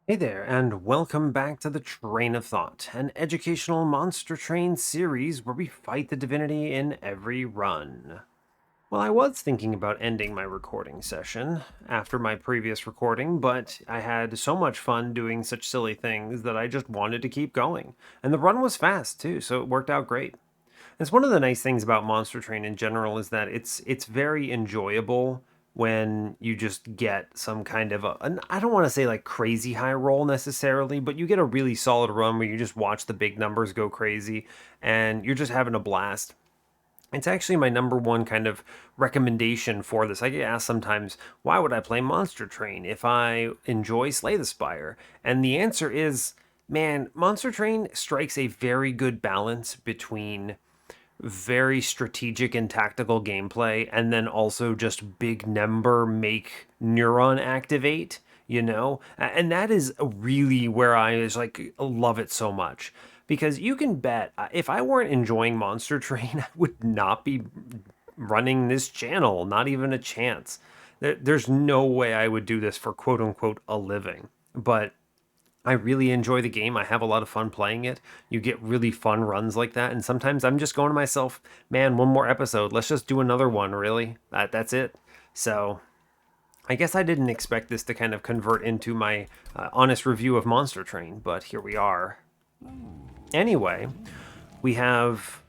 Hey there, and welcome back to the Train of Thought, an educational monster train series where we fight the divinity in every run. Well, I was thinking about ending my recording session after my previous recording, but I had so much fun doing such silly things that I just wanted to keep going. And the run was fast too, so it worked out great. It's one of the nice things about Monster Train in general is that it's very enjoyable when you just get some kind of I don't want to say like crazy high roll necessarily, but you get a really solid run where you just watch the big numbers go crazy and you're just having a blast. It's actually my number one kind of recommendation for this. I get asked sometimes, why would I play Monster Train if I enjoy Slay the Spire? And the answer is, man, Monster Train strikes a very good balance between very strategic and tactical gameplay and then also just big number make neuron activate, and that is really where I is like love it so much because you can bet if I weren't enjoying Monster Train I would not be running this channel, not even a chance. There's no way I would do this for quote unquote a living, but I really enjoy the game. I have a lot of fun playing it. You get really fun runs like that, and sometimes I'm just going to myself, man, one more episode. Let's just do another one, really. That's it. So I guess I didn't expect this to kind of convert into my honest review of Monster Train, but here we are. Anyway, we have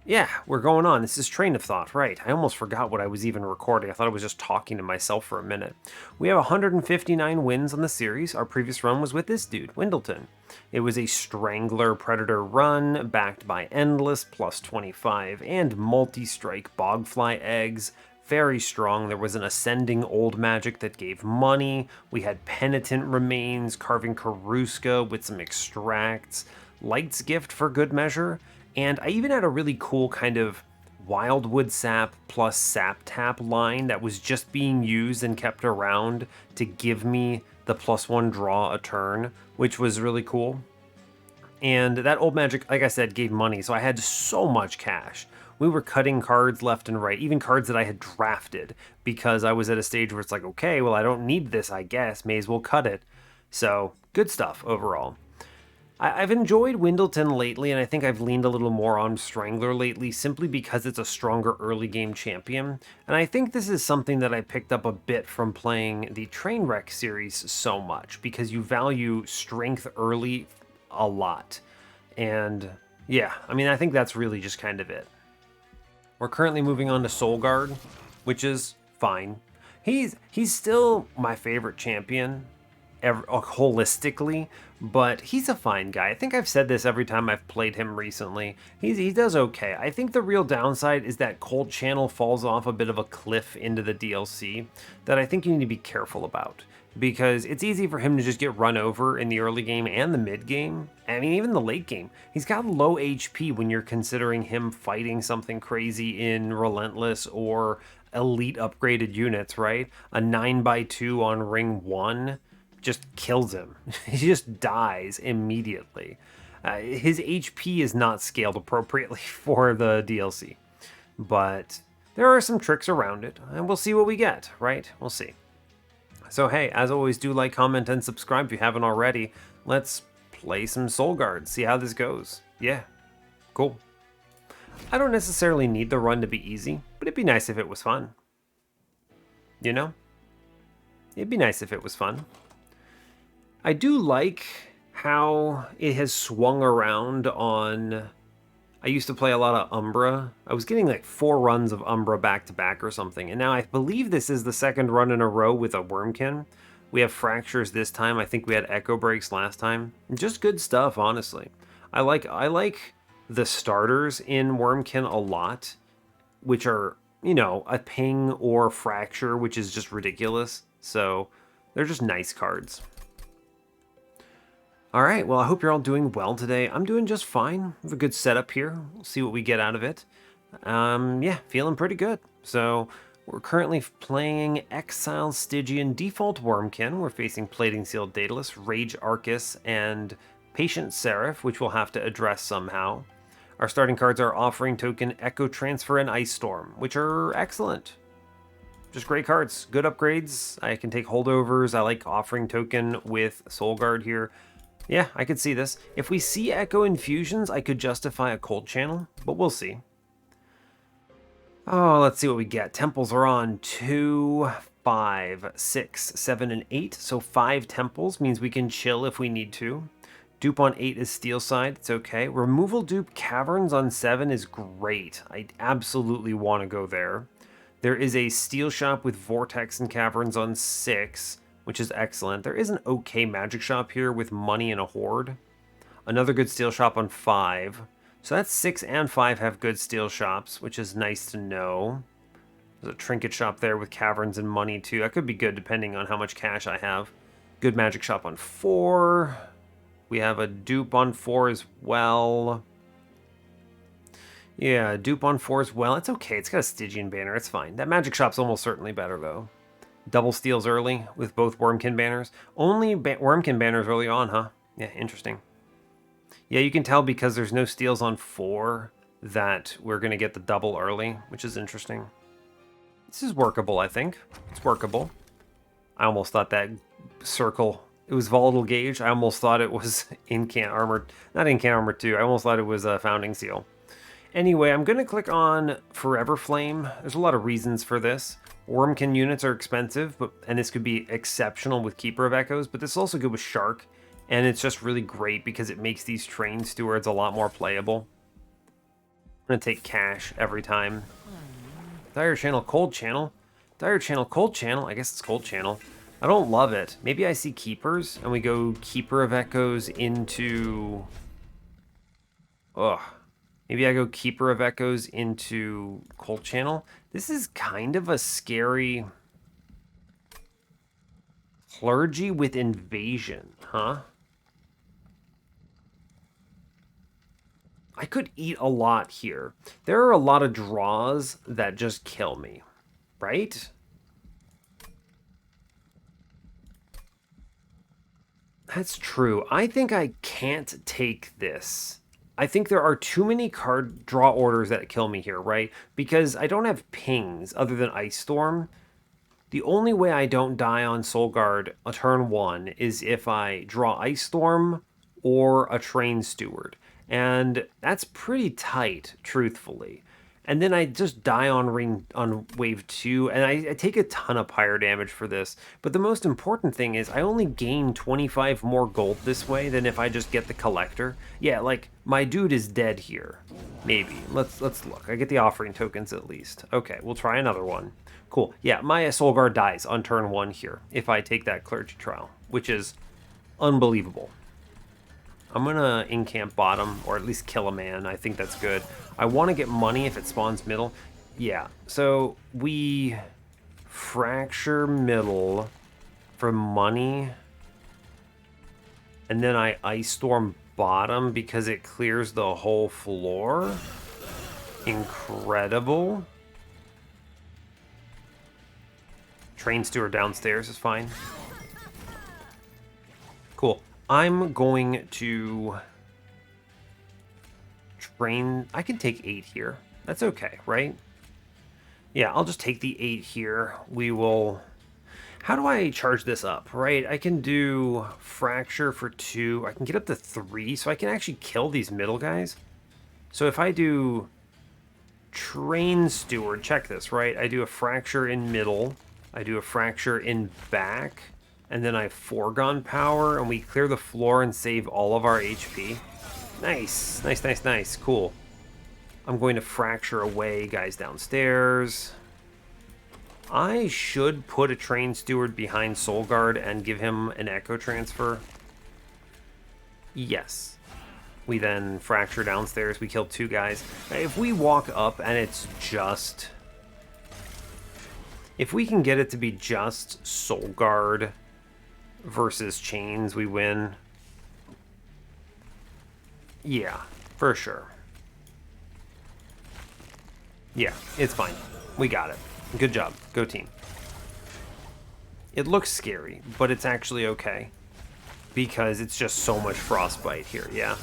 yeah, we're going on. This is Train of Thought, right? I almost forgot what I was even recording. I thought I was just talking to myself for a minute. We have 159 wins on the series. Our previous run was with this dude, Windleton. It was a Strangler Predator run, backed by Endless, plus 25, and multi-strike Bogfly eggs. Very strong. There was an Ascending Old Magic that gave money. We had Penitent Remains, Carving Karuska with some extracts. Light's Gift for good measure. And I even had a really cool kind of Wildwood Sap plus Sap Tap line that was just being used and kept around to give me the +1 draw a turn, which was really cool. And that old magic, like I said, gave money, so I had so much cash. We were cutting cards left and right, even cards that I had drafted, because I was at a stage where it's like, okay, well, I don't need this, I guess, may as well cut it. So, good stuff overall. I've enjoyed Windleton lately, and I think I've leaned a little more on Strangler lately simply because it's a stronger early game champion. And I think this is something that I picked up a bit from playing the Trainwreck series so much, because you value strength early a lot. And yeah, I mean, I think that's really just kind of it. We're currently moving on to Soulguard, which is fine. He's still my favorite champion holistically, but he's a fine guy. I think I've said this every time I've played him recently. He does okay. I think the real downside is that Cold Channel falls off a bit of a cliff into the DLC that I think you need to be careful about, because it's easy for him to just get run over in the early game and the mid game. I mean, even the late game. He's got low HP when you're considering him fighting something crazy in Relentless or elite upgraded units, right? A 9x2 on ring 1 just kills him. He just dies immediately. His HP is not scaled appropriately for the DLC, but there are some tricks around it, and we'll see what we get, right? We'll see. So hey, as always, do like, comment, and subscribe if you haven't already. Let's play some Soul Guard, see how this goes. Yeah, cool. I don't necessarily need the run to be easy, but it'd be nice if it was fun. You know? It'd be nice if it was fun. I do like how it has swung around on... I used to play a lot of Umbra. I was getting like 4 runs of Umbra back to back or something, and now I believe this is the second run in a row with a Wurmkin. We have Fractures this time. I think we had Echo Breaks last time. Just good stuff, honestly. I like the starters in Wurmkin a lot, which are, a Ping or Fracture, which is just ridiculous. So they're just nice cards. All right, well, I hope you're all doing well today. I'm doing just fine. We have a good setup here. We'll see what we get out of it. Yeah, feeling pretty good. So we're currently playing Exile, Stygian, Default Wurmkin. We're facing Plating Sealed Daedalus, Rage Arcus, and Patient Seraph, which we'll have to address somehow. Our starting cards are Offering Token, Echo Transfer, and Ice Storm, which are excellent. just great cards. Good upgrades. I can take holdovers. I like offering token with Soul Guard here. Yeah, I could see this. If we see Echo Infusions, I could justify a Cold Channel, but we'll see. Oh, let's see what we get. Temples are on 2, 5, 6, 7, and 8. So 5 temples means we can chill if we need to. Dupe on 8 is Steel Side. It's okay. Removal dupe Caverns on 7 is great. I absolutely want to go there. There is a Steel Shop with Vortex and Caverns on 6, which is excellent. There is an okay Magic Shop here with Money and a Horde. Another good Steel Shop on 5. So that's 6 and 5 have good Steel Shops, which is nice to know. There's a Trinket Shop there with Caverns and Money too. That could be good depending on how much cash I have. Good Magic Shop on 4. We have a dupe on 4 as well. Yeah, dupe on 4 as well. It's okay. It's got a Stygian banner. It's fine. That Magic Shop's almost certainly better, though. Double steals early with both Wurmkin banners. Only Wurmkin banners early on, huh? Yeah, interesting. Yeah, you can tell because there's no steals on 4 that we're going to get the double early, which is interesting. This is workable, I think. It's workable. I almost thought that circle... It was Volatile Gauge. I almost thought it was Incant Armor. Not Incant Armor 2. I almost thought it was a Founding Seal. Anyway, I'm going to click on Forever Flame. There's a lot of reasons for this. Wurmkin units are expensive, and this could be exceptional with Keeper of Echoes, but this is also good with Shark, and it's just really great because it makes these Train Stewards a lot more playable. I'm going to take cash every time. Dire Channel, Cold Channel. Dire Channel, Cold Channel. I guess it's Cold Channel. I don't love it. Maybe I see Keepers, and we go Keeper of Echoes into... Ugh. Maybe I go Keeper of Echoes into Cold Channel. This is kind of a scary... Clergy with Invasion, huh? I could eat a lot here. There are a lot of draws that just kill me, right? That's true. I think I can't take this. I think there are too many card draw orders that kill me here, right? Because I don't have pings other than Ice Storm. The only way I don't die on Soul Guard a turn 1 is if I draw Ice Storm or a Train Steward. And that's pretty tight, truthfully. And then I just die on wave 2, and I take a ton of pyre damage for this. But the most important thing is I only gain 25 more gold this way than if I just get the collector. Yeah, like, my dude is dead here. Maybe. Let's look. I get the offering tokens at least. Okay, we'll try another one. Cool. Yeah, my Soul Guard dies on turn 1 here if I take that Clergy Trial, which is unbelievable. I'm going to incamp bottom, or at least kill a man. I think that's good. I want to get money if it spawns middle. Yeah, so we fracture middle for money. And then I Ice Storm bottom because it clears the whole floor. Incredible. Train Steward downstairs is fine. Cool. I'm going to train... I can take 8 here. That's okay, right? Yeah, I'll just take the 8 here. We will... How do I charge this up, right? I can do Fracture for 2. I can get up to 3, so I can actually kill these middle guys. So if I do Train Steward, check this, right? I do a Fracture in middle. I do a Fracture in back. And then I Foregone Power, and we clear the floor and save all of our HP. Nice. Nice, nice, nice. Cool. I'm going to Fracture away guys downstairs. I should put a Train Steward behind Soul Guard and give him an Echo Transfer. Yes. We then Fracture downstairs. We kill 2 guys. If we walk up and it's just... If we can get it to be just Soul Guard versus Chains, we win. Yeah, for sure. Yeah, it's fine. We got it. Good job. Go team. It looks scary, but it's actually okay. Because it's just so much Frostbite here, yeah?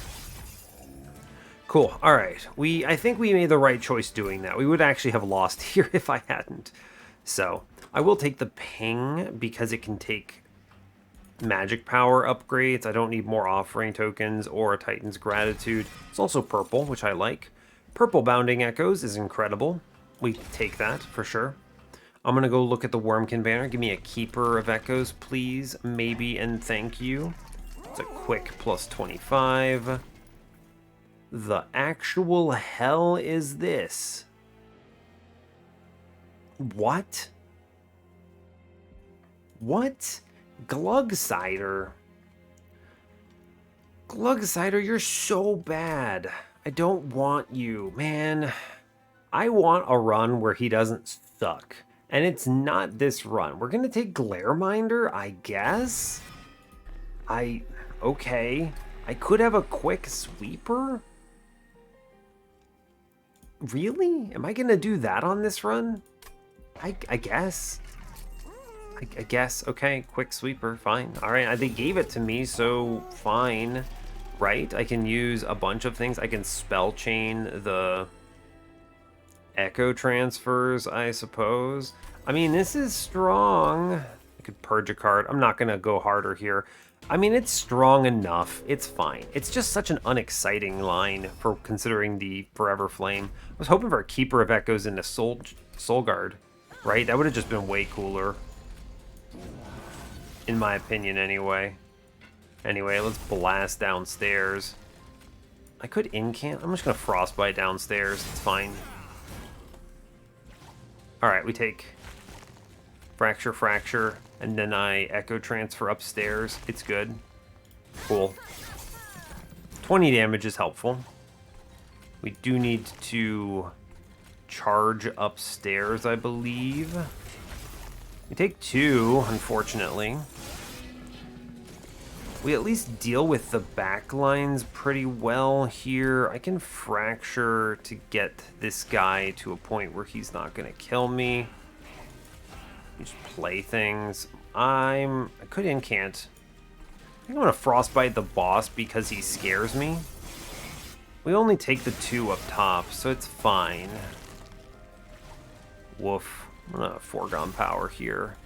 Cool. Alright. I think we made the right choice doing that. We would actually have lost here if I hadn't. So, I will take the ping because it can take magic power upgrades. I don't need more offering tokens or a Titan's Gratitude. It's also purple, which I like. Purple Bounding Echoes is incredible. We take that for sure. I'm going to go look at the Wurmkin banner. Give me a Keeper of Echoes, please. Maybe and thank you. It's a quick plus 25. The actual hell is this? What? What? Glugsider. Glugsider, you're so bad. I don't want you, man. I want a run where he doesn't suck. And it's not this run. We're going to take Glareminder, I guess? Okay. I could have a quick sweeper? Really? Am I going to do that on this run? I guess. I guess. Okay, quick sweeper, fine. All right, they gave it to me, so fine. Right? I can use a bunch of things. I can spell chain the echo transfers, I suppose. I mean, this is strong. I could purge a card. I'm not going to go harder here. I mean, it's strong enough. It's fine. It's just such an unexciting line for considering the Forever Flame. I was hoping for a Keeper of Echoes into Soul Guard, right? That would have just been way cooler. In my opinion, anyway. Anyway, let's blast downstairs. I could incant. I'm just going to Frostbite downstairs. It's fine. Alright, we take Fracture, and then I Echo Transfer upstairs. It's good. Cool. 20 damage is helpful. We do need to charge upstairs, I believe. We take 2, unfortunately. We at least deal with the back lines pretty well here. I can Fracture to get this guy to a point where he's not going to kill me. Just play things. I could incant. I think I'm going to Frostbite the boss because he scares me. We only take the 2 up top, so it's fine. Woof. I'm going to Foregone Power here.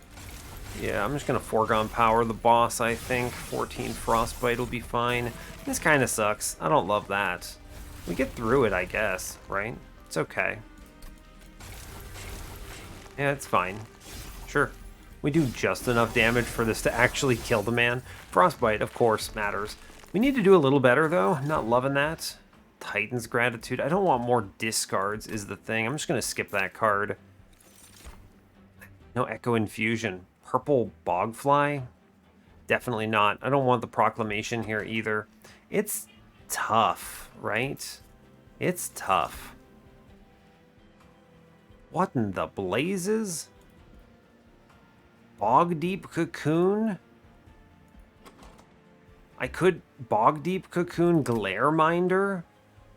Yeah, I'm just going to Foregone Power the boss, I think. 14 Frostbite will be fine. This kind of sucks. I don't love that. We get through it, I guess, right? It's okay. Yeah, it's fine. Sure. We do just enough damage for this to actually kill the man. Frostbite, of course, matters. We need to do a little better, though. Not loving that. Titan's Gratitude. I don't want more discards is the thing. I'm just going to skip that card. No Echo Infusion. Purple Bogfly? Definitely not. I don't want the Proclamation here either. It's tough, right? It's tough. What in the blazes? Bog Deep Cocoon? I could Bog Deep Cocoon Glareminder?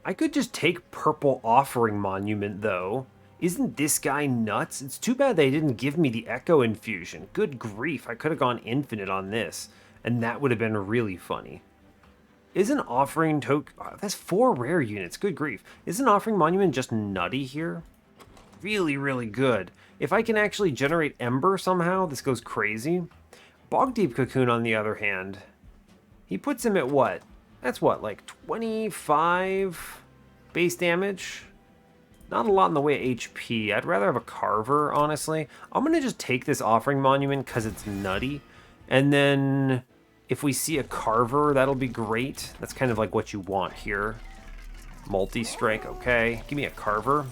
I could just take Purple Offering Monument, though. Isn't this guy nuts? It's too bad they didn't give me the Echo Infusion. Good grief, I could have gone infinite on this, and that would have been really funny. Isn't Offering Token... that's 4 rare units, good grief. Isn't Offering Monument just nutty here? Really, really good. If I can actually generate Ember somehow, this goes crazy. Bog Deep Cocoon, on the other hand, he puts him at what? That's what, like 25 base damage? Not a lot in the way of HP. I'd rather have a Carver, honestly. I'm going to just take this Offering Monument because it's nutty. And then if we see a Carver, that'll be great. That's kind of like what you want here. Multi-strike, okay. Give me a Carver.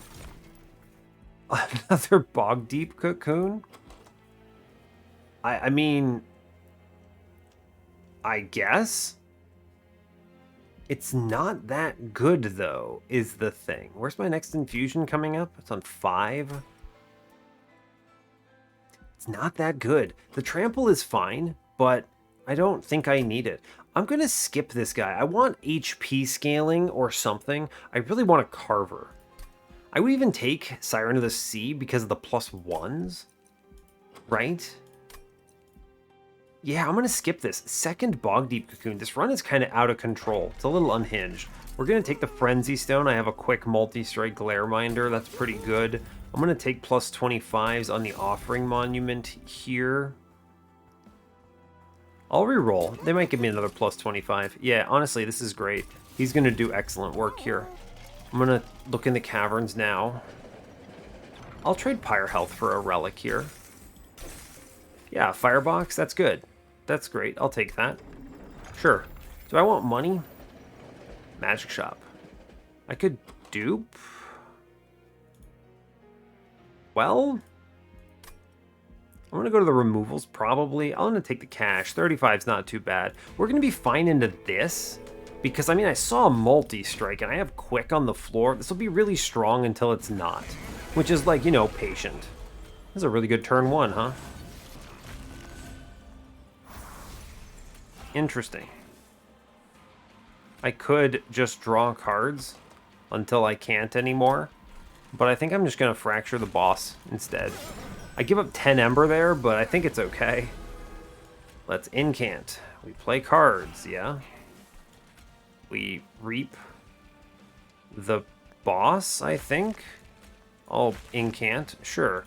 Another Bog Deep Cocoon? I mean, I guess? It's not that good, though, is the thing. Where's my next infusion coming up? It's on 5. It's not that good. The trample is fine, but I don't think I need it. I'm going to skip this guy. I want HP scaling or something. I really want a Carver. I would even take Siren of the Sea because of the +1s, right? Yeah, I'm going to skip this. Second Bog Deep Cocoon. This run is kind of out of control. It's a little unhinged. We're going to take the Frenzy Stone. I have a quick multi-strike Glare Minder. That's pretty good. I'm going to take plus 25s on the Offering Monument here. I'll reroll. They might give me another plus 25. Yeah, honestly, this is great. He's going to do excellent work here. I'm going to look in the caverns now. I'll trade Pyre Health for a Relic here. Yeah, Firebox, that's good. That's great. I'll take that. Sure. Do I want money? Magic Shop. I could dupe. Well, I'm going to go to the removals, probably. I'm going to take the cash. 35 is not too bad. We're going to be fine into this. Because, I mean, I saw a multi-strike, and I have quick on the floor. This will be really strong until it's not. Which is like, you know, patient. This is a really good turn one, huh? Interesting. I could just draw cards until I can't anymore, but I think I'm just going to Fracture the Boss instead. I give up 10 Ember there, but I think it's okay. Let's incant. We play cards, yeah? We reap the boss, I think? I'll incant, sure.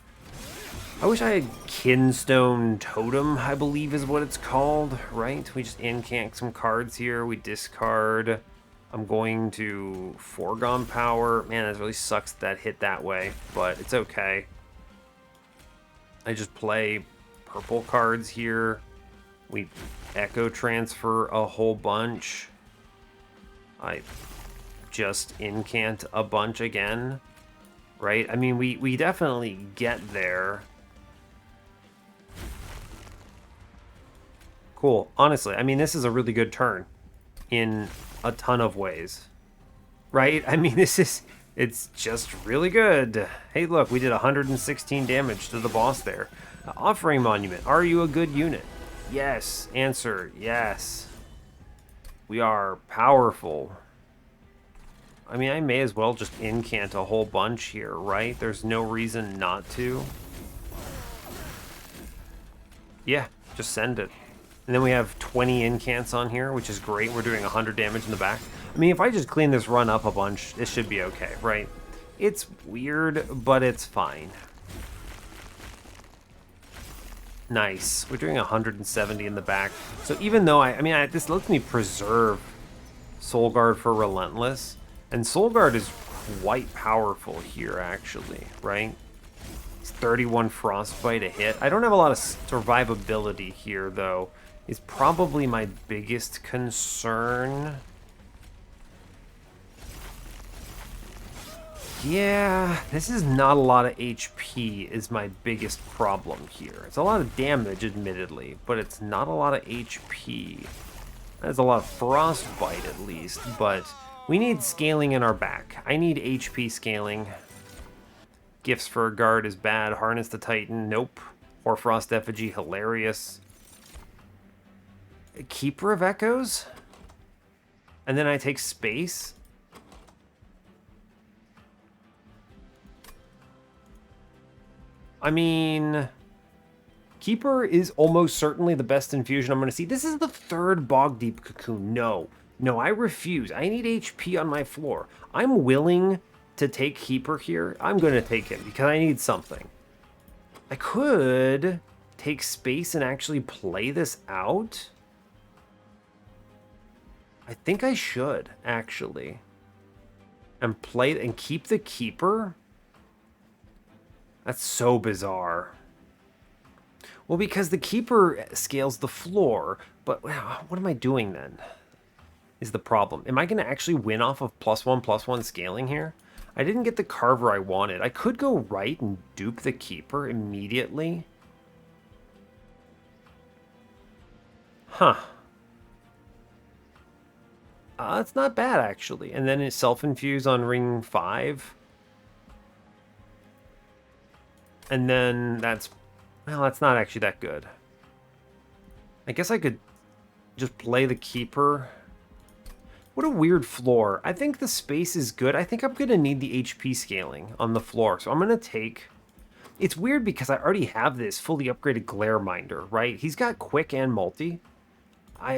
I wish I had Kinstone Totem, I believe is what it's called, right? We just incant some cards here. We discard. I'm going to Foregone Power. Man, that really sucks that hit that way, but it's okay. I just play purple cards here. We Echo Transfer a whole bunch. I just incant a bunch again, right? I mean, we definitely get there. Cool. Honestly, I mean, this is a really good turn in a ton of ways, right? I mean, it's just really good. Hey, look, we did 116 damage to the boss there. Offering Monument, are you a good unit? Yes. Answer, yes. We are powerful. I mean, I may as well just incant a whole bunch here, right? There's no reason not to. Yeah, just send it. And then we have 20 incants on here, which is great. We're doing 100 damage in the back. I mean, if I just clean this run up a bunch, it should be okay, right? It's weird, but it's fine. Nice. We're doing 170 in the back. So even though this lets me preserve Soul Guard for Relentless. And Soul Guard is quite powerful here, actually, right? It's 31 Frostbite a hit. I don't have a lot of survivability here, though. Is probably my biggest concern. Yeah, this is not a lot of HP is my biggest problem here. It's a lot of damage, admittedly, but it's not a lot of HP. There's a lot of Frostbite, at least, but we need scaling in our back. I need HP scaling. Gifts for a Guard is bad. Harness the Titan, nope. Hoarfrost Effigy, hilarious. Keeper of Echoes? And then I take space? I mean, Keeper is almost certainly the best infusion I'm going to see. This is the third Bog Deep Cocoon. No, I refuse. I need HP on my floor. I'm willing to take Keeper here. I'm going to take him because I need something. I could take space and actually play this out. I think I should, actually. And play and keep the Keeper? That's so bizarre. Well, because the Keeper scales the floor, but what am I doing then? Is the problem. Am I going to actually win off of +1/+1 scaling here? I didn't get the Carver I wanted. I could go right and dupe the Keeper immediately. Huh. It's not bad, actually. And then it's self-infuse on ring 5. And then that's not actually that good. I guess I could just play the Keeper. What a weird floor. I think the space is good. I think I'm going to need the HP scaling on the floor. So I'm going to take... It's weird because I already have this fully upgraded Glare Minder, right? He's got quick and multi.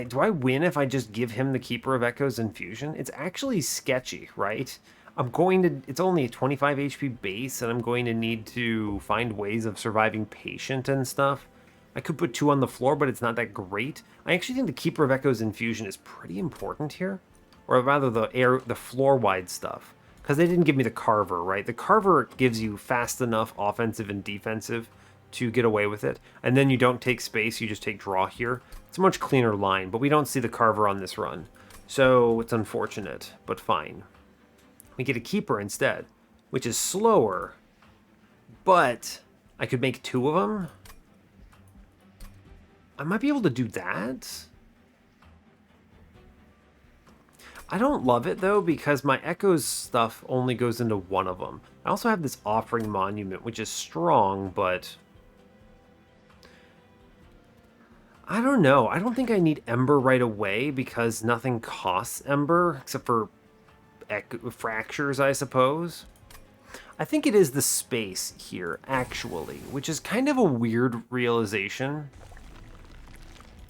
Do I win if I just give him the Keeper of Echoes Infusion? It's actually sketchy, right? It's only a 25 HP base, and I'm going to need to find ways of surviving Patient and stuff. I could put 2 on the floor, but it's not that great. I actually think the Keeper of Echoes Infusion is pretty important here. Or rather, the floor-wide stuff. Because they didn't give me the Carver, right? The Carver gives you fast enough offensive and defensive to get away with it. And then you don't take space, you just take draw here. It's a much cleaner line, but we don't see the Carver on this run. So it's unfortunate, but fine. We get a Keeper instead, which is slower. But I could make 2 of them. I might be able to do that. I don't love it, though, because my Echoes stuff only goes into 1 of them. I also have this Offering Monument, which is strong, but... I don't know. I don't think I need Ember right away, because nothing costs Ember, except for Fractures, I suppose. I think it is the space here, actually, which is kind of a weird realization.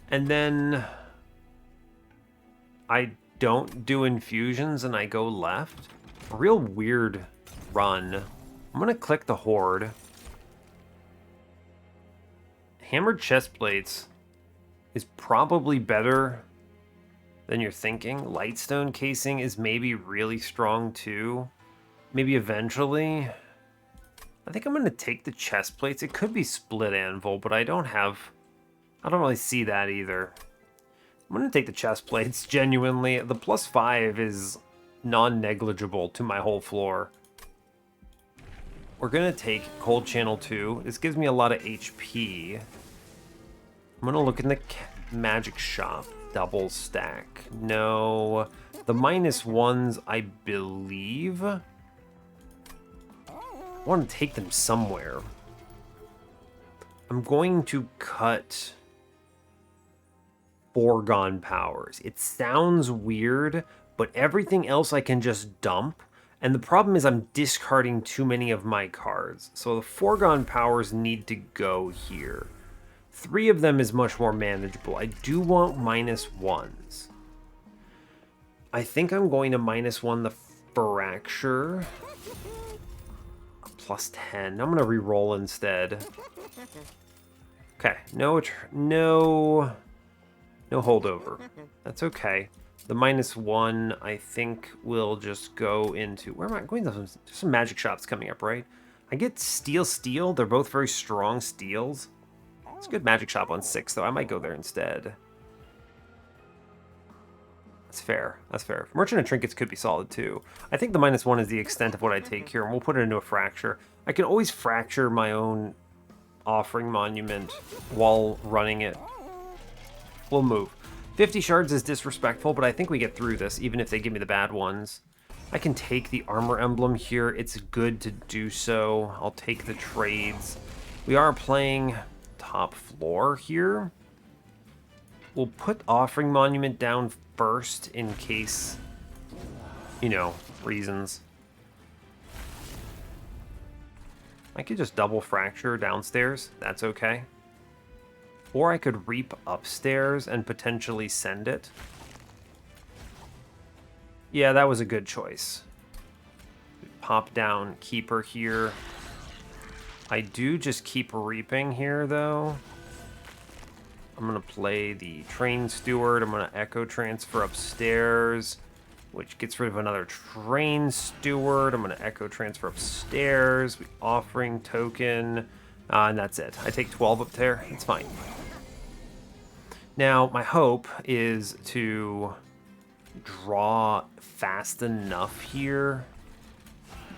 And then... I don't do infusions and I go left. A real weird run. I'm gonna click the Horde. Hammered chest plates is probably better than you're thinking. Lightstone casing is maybe really strong too. Maybe eventually. I think I'm gonna take the chest plates. It could be split anvil, but I don't really see that either. I'm going to take the chest plates, genuinely. The +5 is non-negligible to my whole floor. We're going to take Cold Channel 2. This gives me a lot of HP. I'm going to look in the magic shop. Double stack. No. The -1s, I believe. I want to take them somewhere. I'm going to cut... Foregone powers. It sounds weird, but everything else I can just dump. And the problem is I'm discarding too many of my cards. So the foregone powers need to go here. 3 of them is much more manageable. I do want -1s. I think I'm going to -1 the Fracture. +10. I'm going to re-roll instead. Okay. No holdover. That's okay. The -1, I think, will just go into... Where am I going? There's some magic shops coming up, right? I get steel. They're both very strong steals. It's a good magic shop on 6, though. I might go there instead. That's fair. Merchant of Trinkets could be solid, too. I think the -1 is the extent of what I take here, and we'll put it into a Fracture. I can always Fracture my own Offering Monument while running it. We'll move. 50 shards is disrespectful, but I think we get through this, even if they give me the bad ones. I can take the Armor Emblem here. It's good to do so. I'll take the trades. We are playing top floor here. We'll put Offering Monument down first in case, reasons. I could just double Fracture downstairs. That's okay. Or I could Reap upstairs and potentially send it. Yeah, that was a good choice. Pop down Keeper here. I do just keep Reaping here, though. I'm going to play the Train Steward. I'm going to Echo Transfer upstairs, which gets rid of another Train Steward. I'm going to Echo Transfer upstairs. Offering Token. And that's it. I take 12 up there. It's fine. Now, my hope is to draw fast enough here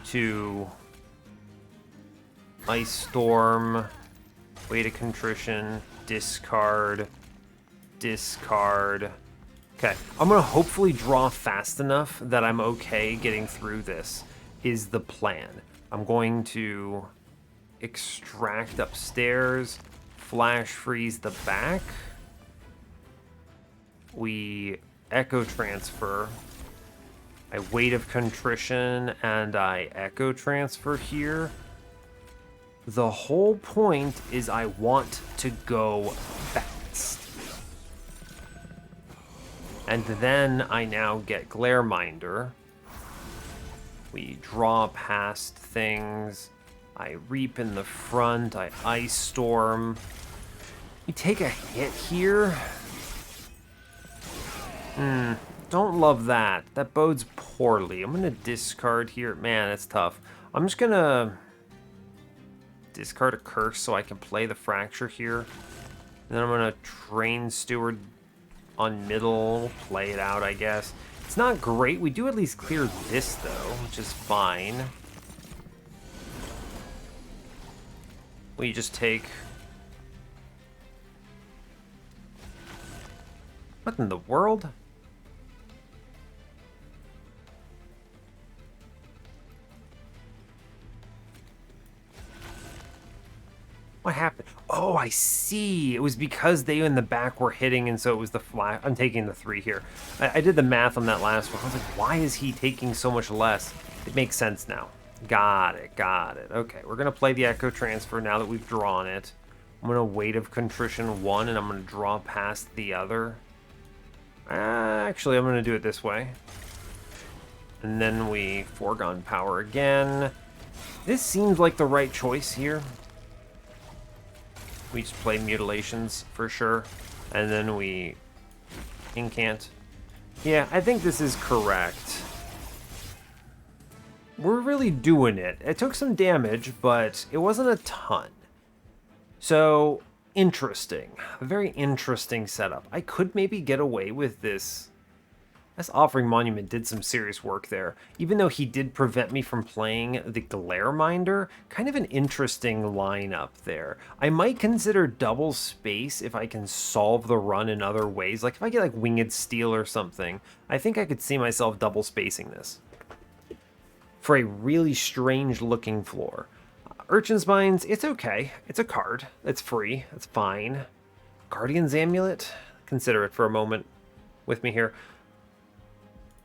to Ice Storm, Weight of Contrition, discard. Okay, I'm going to hopefully draw fast enough that I'm okay getting through this, is the plan. I'm going to extract upstairs, Flash Freeze the back. We Echo Transfer. I Weight of Contrition, and I Echo Transfer here. The whole point is I want to go fast. And then I now get Glareminder. We draw past things. I reap in the front. I Ice Storm. We take a hit here. Don't love that. That bodes poorly. I'm going to discard here. Man, that's tough. I'm just going to discard a Curse so I can play the Fracture here. And then I'm going to Train Steward on middle. Play it out, I guess. It's not great. We do at least clear this, though, which is fine. We just take... What in the world? What happened? Oh, I see. It was because they in the back were hitting, and so it was the fly. I'm taking the 3 here. I did the math on that last one. I was like, why is he taking so much less? It makes sense now. Got it, got it. Okay, we're going to play the Echo Transfer now that we've drawn it. I'm going to Weight of Contrition 1, and I'm going to draw past the other. Actually, I'm going to do it this way. And then we Foregone Power again. This seems like the right choice here. We just play Mutilations for sure. And then we Incant. Yeah, I think this is correct. We're really doing it. It took some damage, but it wasn't a ton. So, interesting. A very interesting setup. I could maybe get away with this. This Offering Monument did some serious work there. Even though he did prevent me from playing the Glareminder, kind of an interesting lineup there. I might consider double space if I can solve the run in other ways. Like if I get like Winged Steel or something, I think I could see myself double spacing this. For a really strange looking floor. Urchin's Mines, it's okay. It's a card. It's free. It's fine. Guardian's Amulet? Consider it for a moment with me here.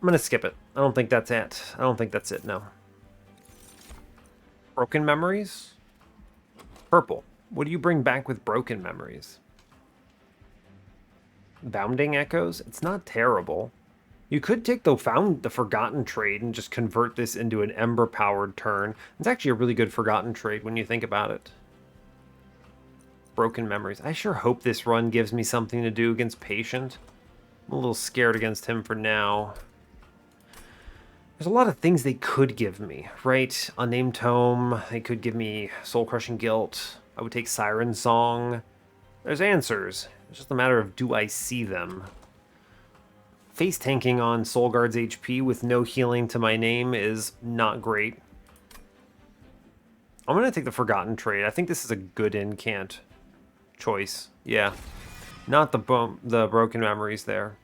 I'm going to skip it. I don't think that's it. I don't think that's it, no. Broken Memories? Purple. What do you bring back with Broken Memories? Bounding Echoes? It's not terrible. You could take the Forgotten trade and just convert this into an Ember-powered turn. It's actually a really good Forgotten trade when you think about it. Broken Memories. I sure hope this run gives me something to do against Patient. I'm a little scared against him for now. There's a lot of things they could give me, right? Unnamed Tome, they could give me Soul Crushing Guilt. I would take Siren Song. There's answers. It's just a matter of do I see them. Face tanking on Soul Guard's HP with no healing to my name is not great. I'm going to take the Forgotten trade. I think this is a good incant choice. Yeah. Not the Broken Memories there.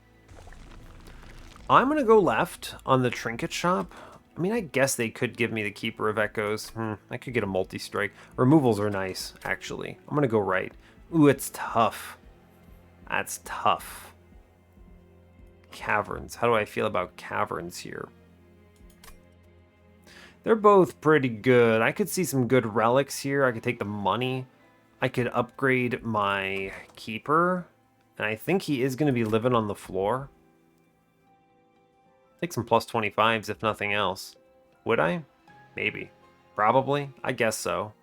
I'm going to go left on the Trinket Shop. I mean, I guess they could give me the Keeper of Echoes. I could get a multi-strike. Removals are nice, actually. I'm going to go right. Ooh, it's tough. That's tough. Caverns. How do I feel about Caverns here? They're both pretty good. I could see some good relics here. I could take the money. I could upgrade my Keeper. And I think he is going to be living on the floor. Take some plus 25s if nothing else. Would I? Maybe. Probably. I guess so.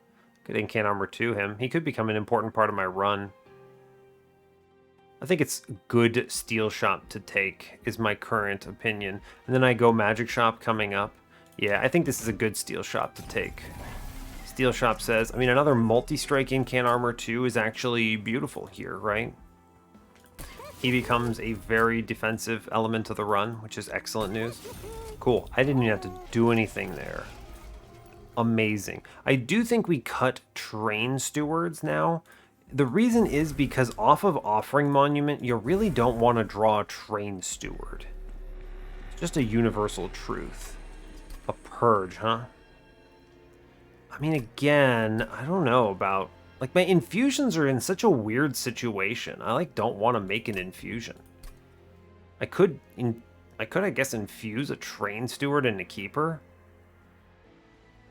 Could Incant Armor 2 him. He could become an important part of my run. I think it's good Steel Shop to take, is my current opinion. And then I go Magic Shop coming up. Yeah, I think this is a good Steel Shop to take. Steel Shop says, I mean, another multi-strike Incant Armor 2 is actually beautiful here, right? He becomes a very defensive element of the run, which is excellent news. Cool. I didn't even have to do anything there. Amazing. I do think we cut Train Stewards now. The reason is because off of Offering Monument, you really don't want to draw a Train Steward. It's just a universal truth. A Purge, huh? I mean, again, I don't know about... Like, my infusions are in such a weird situation. I, like, don't want to make an infusion. I could, I guess, infuse a Train Steward and a Keeper.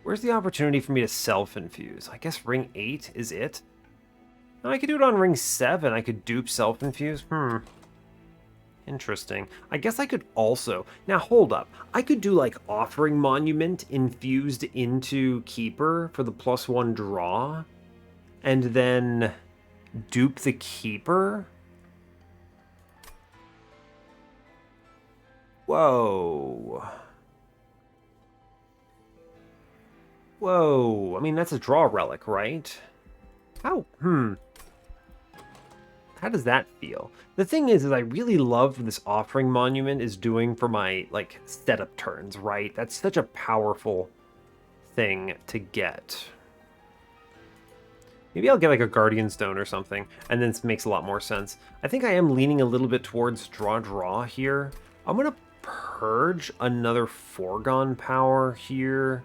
Where's the opportunity for me to self-infuse? I guess ring 8 is it? No, I could do it on ring 7. I could dupe self-infuse. Interesting. I guess I could also... Now, hold up. I could do, like, Offering Monument infused into Keeper for the +1 draw, and then dupe the Keeper? Whoa. Whoa. I mean, that's a draw relic, right? How? How does that feel? The thing is I really love what this Offering Monument is doing for my, like, setup turns, right? That's such a powerful thing to get. Maybe I'll get, like, a Guardian Stone or something, and then it makes a lot more sense. I think I am leaning a little bit towards draw here. I'm gonna purge another Foregone Power here.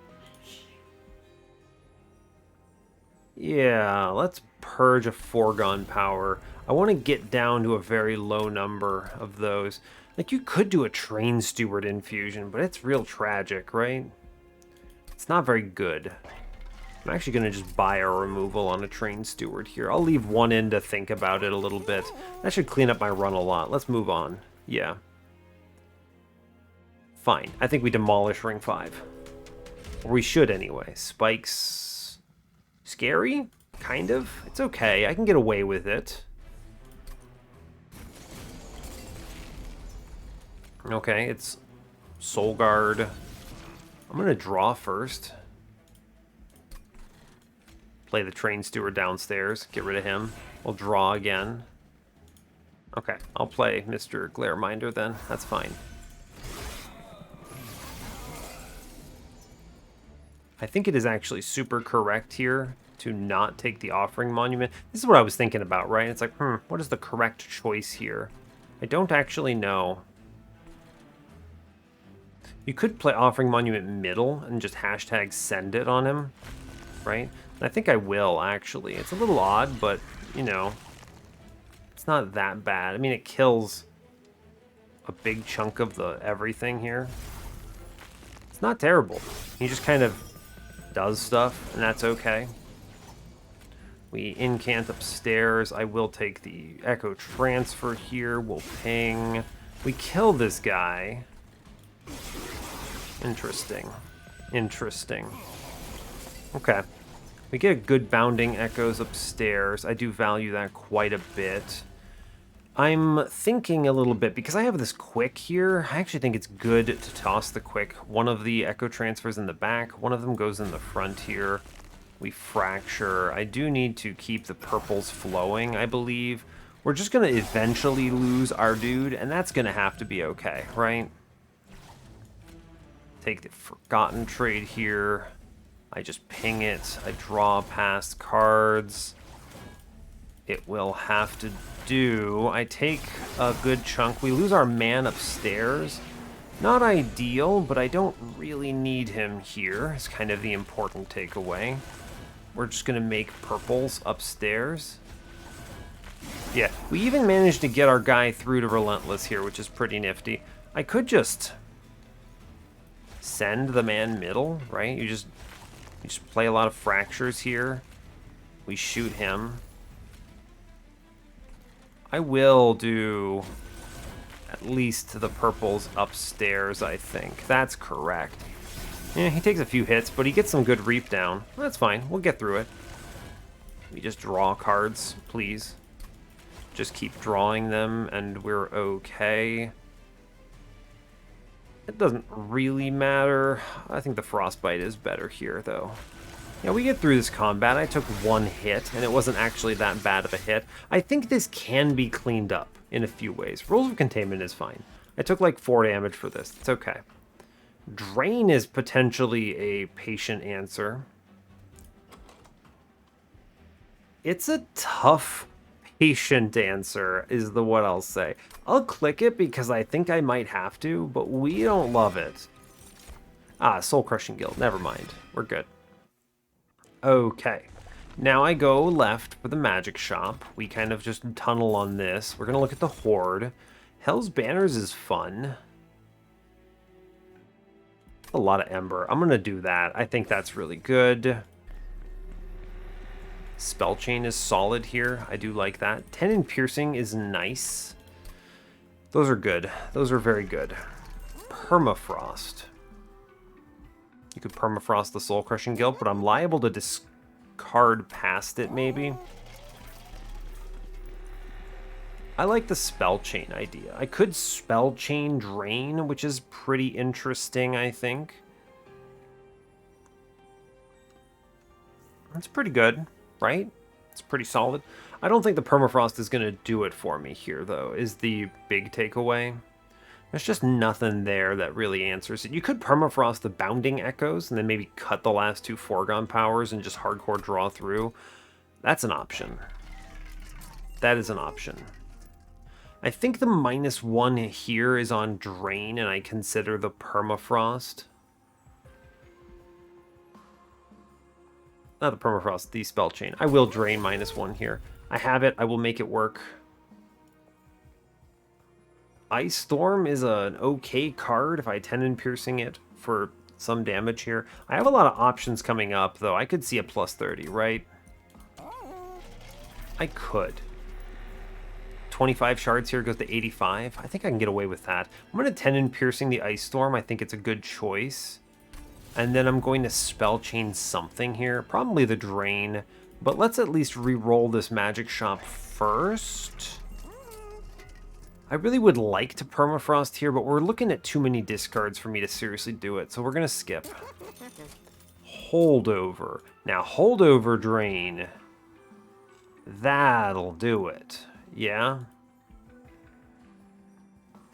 Yeah, let's purge a Foregone Power. I want to get down to a very low number of those. Like, you could do a Train Steward infusion, but it's real tragic, right? It's not very good. I'm actually going to just buy a removal on a Train Steward here. I'll leave one in to think about it a little bit. That should clean up my run a lot. Let's move on. Yeah. Fine. I think we demolish ring 5. Or we should anyway. Spikes... Scary? Kind of. It's okay. I can get away with it. Okay, it's Soul Guard. I'm going to draw first. Play the Train Steward downstairs. Get rid of him. We'll draw again. Okay, I'll play Mr. Glareminder then. That's fine. I think it is actually super correct here to not take the Offering Monument. This is what I was thinking about, right? It's like, what is the correct choice here? I don't actually know. You could play Offering Monument middle and just hashtag send it on him, right? And I think I will, actually. It's a little odd, but, you know, it's not that bad. I mean, it kills a big chunk of the everything here. It's not terrible. He just kind of does stuff, and that's okay. We incant upstairs. I will take the Echo Transfer here. We'll ping. We kill this guy. Interesting. Interesting. Okay. We get a good Bounding Echoes upstairs. I do value that quite a bit. I'm thinking a little bit, because I have this quick here, I actually think it's good to toss the quick. One of the Echo Transfers in the back, one of them goes in the front here. We fracture. I do need to keep the purples flowing, I believe. We're just going to eventually lose our dude, and that's going to have to be okay, right? Take the Forgotten Trade here. I just ping it. I draw past cards. It will have to do. I take a good chunk. We lose our man upstairs. Not ideal, but I don't really need him here. It's kind of the important takeaway. We're just going to make purples upstairs. Yeah, we even managed to get our guy through to Relentless here, which is pretty nifty. I could just send the man middle, right? You just play a lot of fractures here. We shoot him. I will do at least the purples upstairs, I think. That's correct. Yeah, he takes a few hits, but he gets some good reap down. That's fine. We'll get through it. We just draw cards, please. Just keep drawing them, and we're okay. It doesn't really matter. I think the Frostbite is better here, though. Yeah, we get through this combat. I took one hit, and it wasn't actually that bad of a hit. I think this can be cleaned up in a few ways. Rules of Containment is fine. I took like 4 damage for this. It's okay. Drain is potentially a patient answer. It's a tough patient answer, is the what I'll say. I'll click it because I think I might have to, but we don't love it. Ah, Soul Crushing Guild. Never mind. We're good. Okay. Now I go left for the magic shop. We kind of just tunnel on this. We're going to look at the Horde. Hell's Banners is fun. a lot of Ember. I'm going to do that. I think that's really good. Spell Chain is solid here. I do like that. 10 in Piercing is nice. Those are good. Those are very good. Permafrost. You could Permafrost the Soul Crushing Guild, but I'm liable to discard past it, maybe. I like the Spell Chain idea. I could Spell Chain Drain, which is pretty interesting, I think. That's pretty good, right? It's pretty solid. I don't think the Permafrost is going to do it for me here, though, is the big takeaway. There's just nothing there that really answers it. You could Permafrost the Bounding Echoes and then maybe cut the last 2 foregone powers and just hardcore draw through. That's an option. That is an option. I think the -1 here is on Drain, and I consider the Permafrost. Not the Permafrost, the Spell Chain. I will Drain -1 here. I have it. I will make it work. Ice Storm is an okay card if I 10 in Piercing it for some damage here. I have a lot of options coming up, though. I could see a +30, right? I could. 25 shards here goes to 85. I think I can get away with that. I'm going to 10 in Piercing the Ice Storm. I think it's a good choice. And then I'm going to Spell Chain something here. Probably the Drain. But let's at least re-roll this Magic Shop first. I really would like to Permafrost here, but we're looking at too many discards for me to seriously do it. So we're going to skip. Holdover. Now, Holdover Drain. That'll do it. Yeah.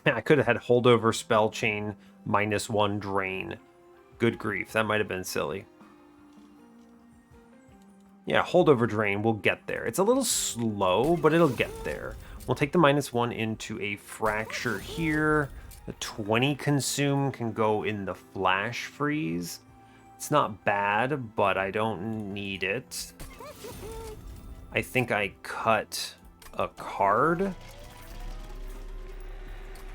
Man, I could have had Holdover Spell Chain -1 Drain. Good grief, that might have been silly. Yeah, Holdover Drain, we'll get there. It's a little slow, but it'll get there. We'll take the -1 into a Fracture here. The 20 Consume can go in the Flash Freeze. It's not bad, but I don't need it. I think I cut a card.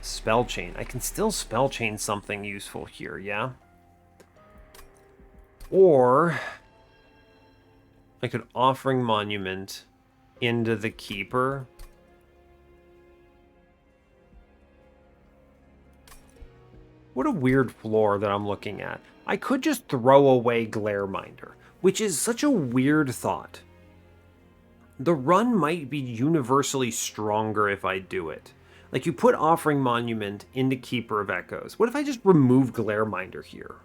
Spell Chain. I can still Spell Chain something useful here, yeah? Or I could Offering Monument into the Keeper. What a weird floor that I'm looking at. I could just throw away Glareminder, which is such a weird thought. The run might be universally stronger if I do it. Like, you put Offering Monument into Keeper of Echoes. What if I just remove Glareminder here?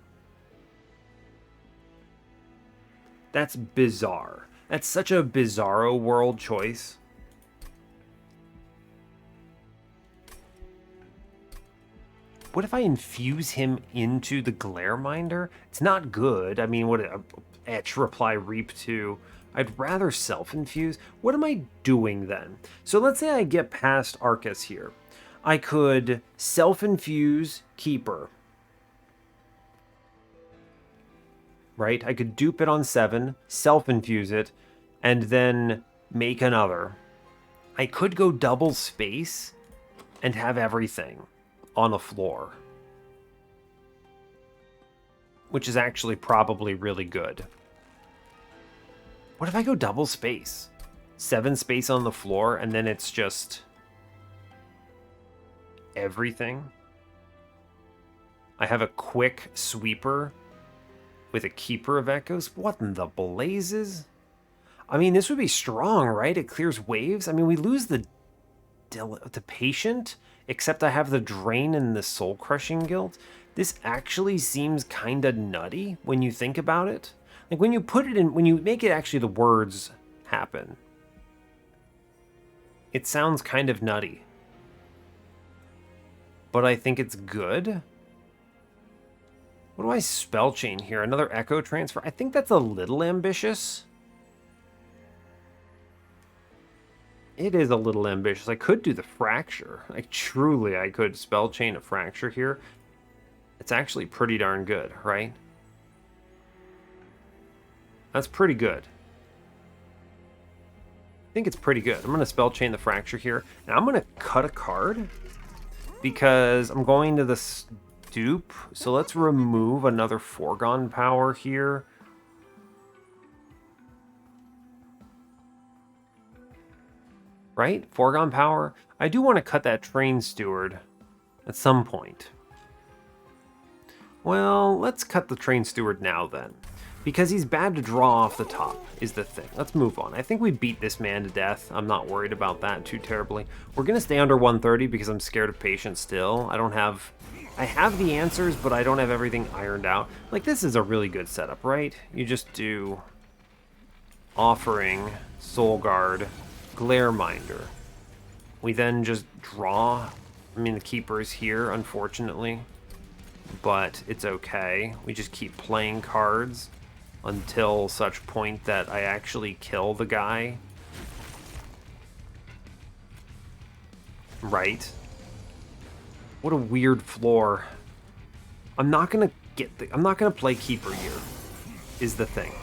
That's bizarre. That's such a bizarro world choice. What if I infuse him into the Glareminder? It's not good. I mean, what Etch, Reply, Reap 2. I'd rather self-infuse. What am I doing then? So let's say I get past Arcus here. I could self-infuse Keeper. Right? I could dupe it on 7, self-infuse it, and then make another. I could go double space and have everything on a floor. Which is actually probably really good. What if I go double space? 7 space on the floor, and then it's just everything? I have a quick sweeper with a Keeper of Echoes? What in the blazes? I mean, this would be strong, right? It clears waves. I mean, we lose the Patient, except I have the Drain and the Soul Crushing Guild. This actually seems kind of nutty when you think about it. Like, when you put it in, when you make it actually the words happen, it sounds kind of nutty. But I think it's good. What do I Spell Chain here? Another Echo Transfer? I think that's a little ambitious. It is a little ambitious. I could do the Fracture. Like, truly, I could Spell Chain a Fracture here. It's actually pretty darn good, right? That's pretty good. I think it's pretty good. I'm going to Spell Chain the Fracture here. And I'm going to cut a card. Because I'm going to this dupe. So let's remove another foregone power here. Right? Foregone power. I do want to cut that train steward at some point. Well, let's cut the train steward now then. Because he's bad to draw off the top, is the thing. Let's move on. I think we beat this man to death. I'm not worried about that too terribly. We're going to stay under 130 because I'm scared of patience still. I have the answers, but I don't have everything ironed out. Like, this is a really good setup, right? You just do Offering, Soul Guard, Glare Minder. We then just draw. I mean, the Keeper is here, unfortunately. But it's okay. We just keep playing cards until such point that I actually kill the guy. Right? What a weird floor. I'm not gonna play Keeper here, is the thing.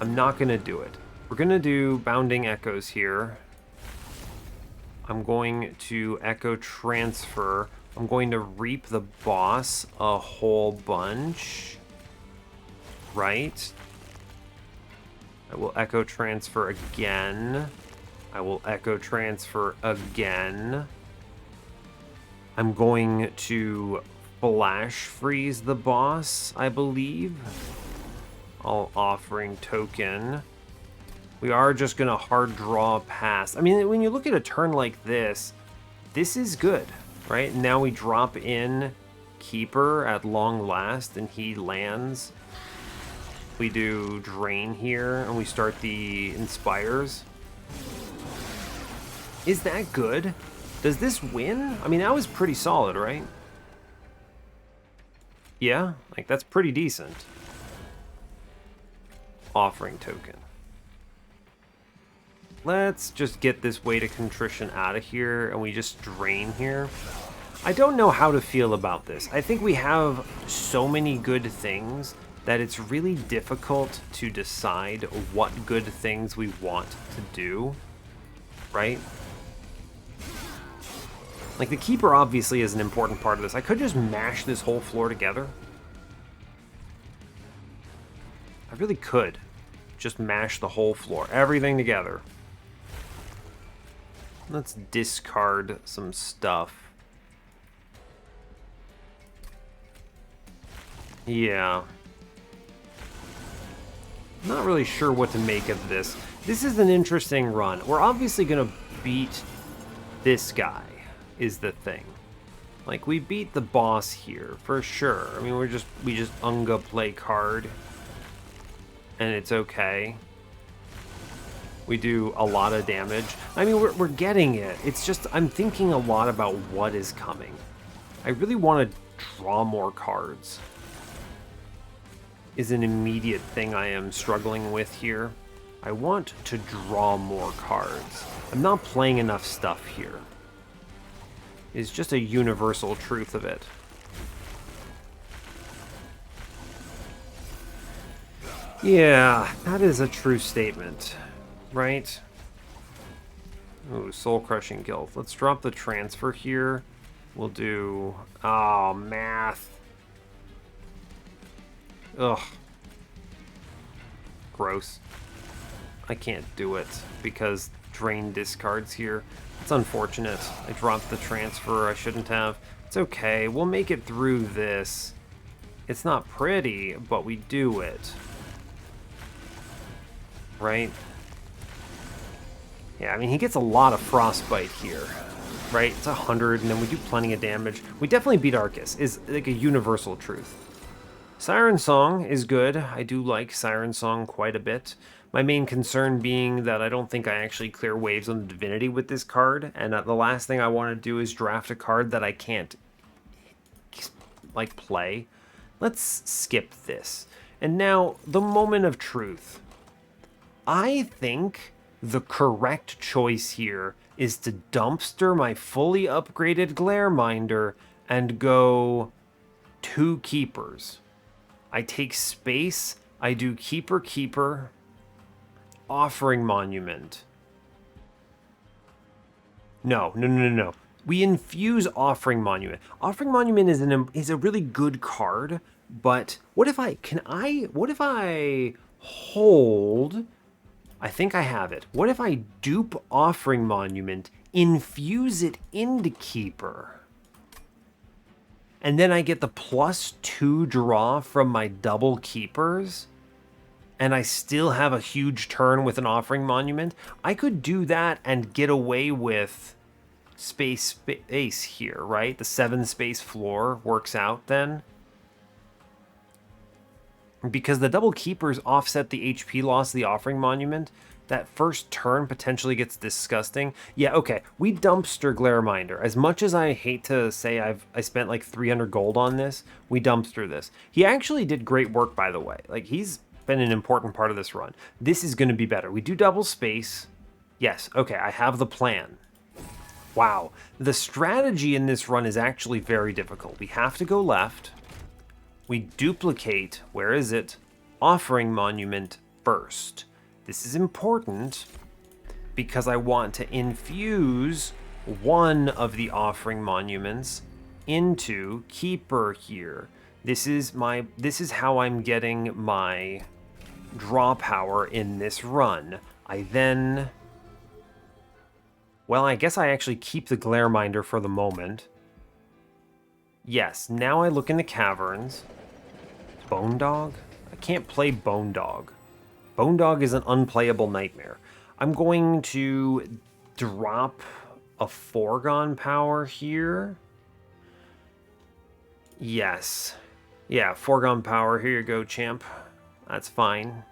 I'm not gonna do it. We're gonna do Bounding Echoes here. I'm going to Echo Transfer. I'm going to Reap the Boss a whole bunch. Right? I will Echo Transfer again. I will Echo Transfer again. I'm going to Flash Freeze the boss, I believe. All Offering Token. We are just going to hard draw past. I mean, when you look at a turn like this is good, right? Now we drop in Keeper at long last, and he lands. We do Drain here, and we start the Inspires. Is that good? Does this win? I mean, that was pretty solid, right? Yeah, like that's pretty decent. Offering Token. Let's just get this Weight of Contrition out of here, and we just Drain here. I don't know how to feel about this. I think we have so many good things that it's really difficult to decide what good things we want to do, right? Like, the Keeper obviously is an important part of this. I could just mash this whole floor together. I really could just mash the whole floor, everything together. Let's discard some stuff. Yeah. Not really sure what to make of this. This is an interesting run. We're obviously going to beat this guy, is the thing. Like, we beat the boss here, for sure. I mean, we just Unga play card, and it's okay. We do a lot of damage. I mean, we're getting it. It's just, I'm thinking a lot about what is coming. I really want to draw more cards. Is an immediate thing I am struggling with here. I want to draw more cards. I'm not playing enough stuff here. It's just a universal truth of it. Yeah, that is a true statement, right? Ooh, Soul Crushing Guild. Let's drop the transfer here. We'll do... Oh, math. Ugh. Gross. I can't do it because Drain discards here. It's unfortunate. I dropped the transfer. I shouldn't have. It's okay. We'll make it through this. It's not pretty, but we do it. Right? Yeah, I mean, he gets a lot of Frostbite here. Right? It's 100, and then we do plenty of damage. We definitely beat Arcus, is like a universal truth. Siren Song is good. I do like Siren Song quite a bit. My main concern being that I don't think I actually clear waves on the Divinity with this card, and the last thing I want to do is draft a card that I can't, like, play. Let's skip this. And now, the moment of truth. I think the correct choice here is to dumpster my fully upgraded Glare Minder and go 2 Keepers. I take space, I do Keeper, Offering Monument. No. We infuse Offering Monument. Offering Monument is a really good card, but what if I hold, I think I have it. What if I dupe Offering Monument, infuse it into Keeper, and then I get the +2 draw from my double Keepers, and I still have a huge turn with an Offering Monument? I could do that and get away with space here, right? The 7 space floor works out then. Because the double Keepers offset the HP loss of the Offering Monument, that first turn potentially gets disgusting. Yeah, okay. We dumpster Glareminder. As much as I hate to say I spent like 300 gold on this, we dumpster this. He actually did great work, by the way. Like, he's been an important part of this run. This is going to be better. We do double space. Yes, okay, I have the plan. Wow. The strategy in this run is actually very difficult. We have to go left. We duplicate, where is it? Offering Monument first. This is important because I want to infuse one of the Offering Monuments into Keeper here. This is how I'm getting my draw power in this run. Well, I guess I actually keep the Glareminder for the moment. Yes, now I look in the caverns. Bone Dog? I can't play Bone Dog. Bone Dog is an unplayable nightmare. I'm going to drop a Foregone Power here. Yes. Yeah, Foregone Power. Here you go, champ. That's fine.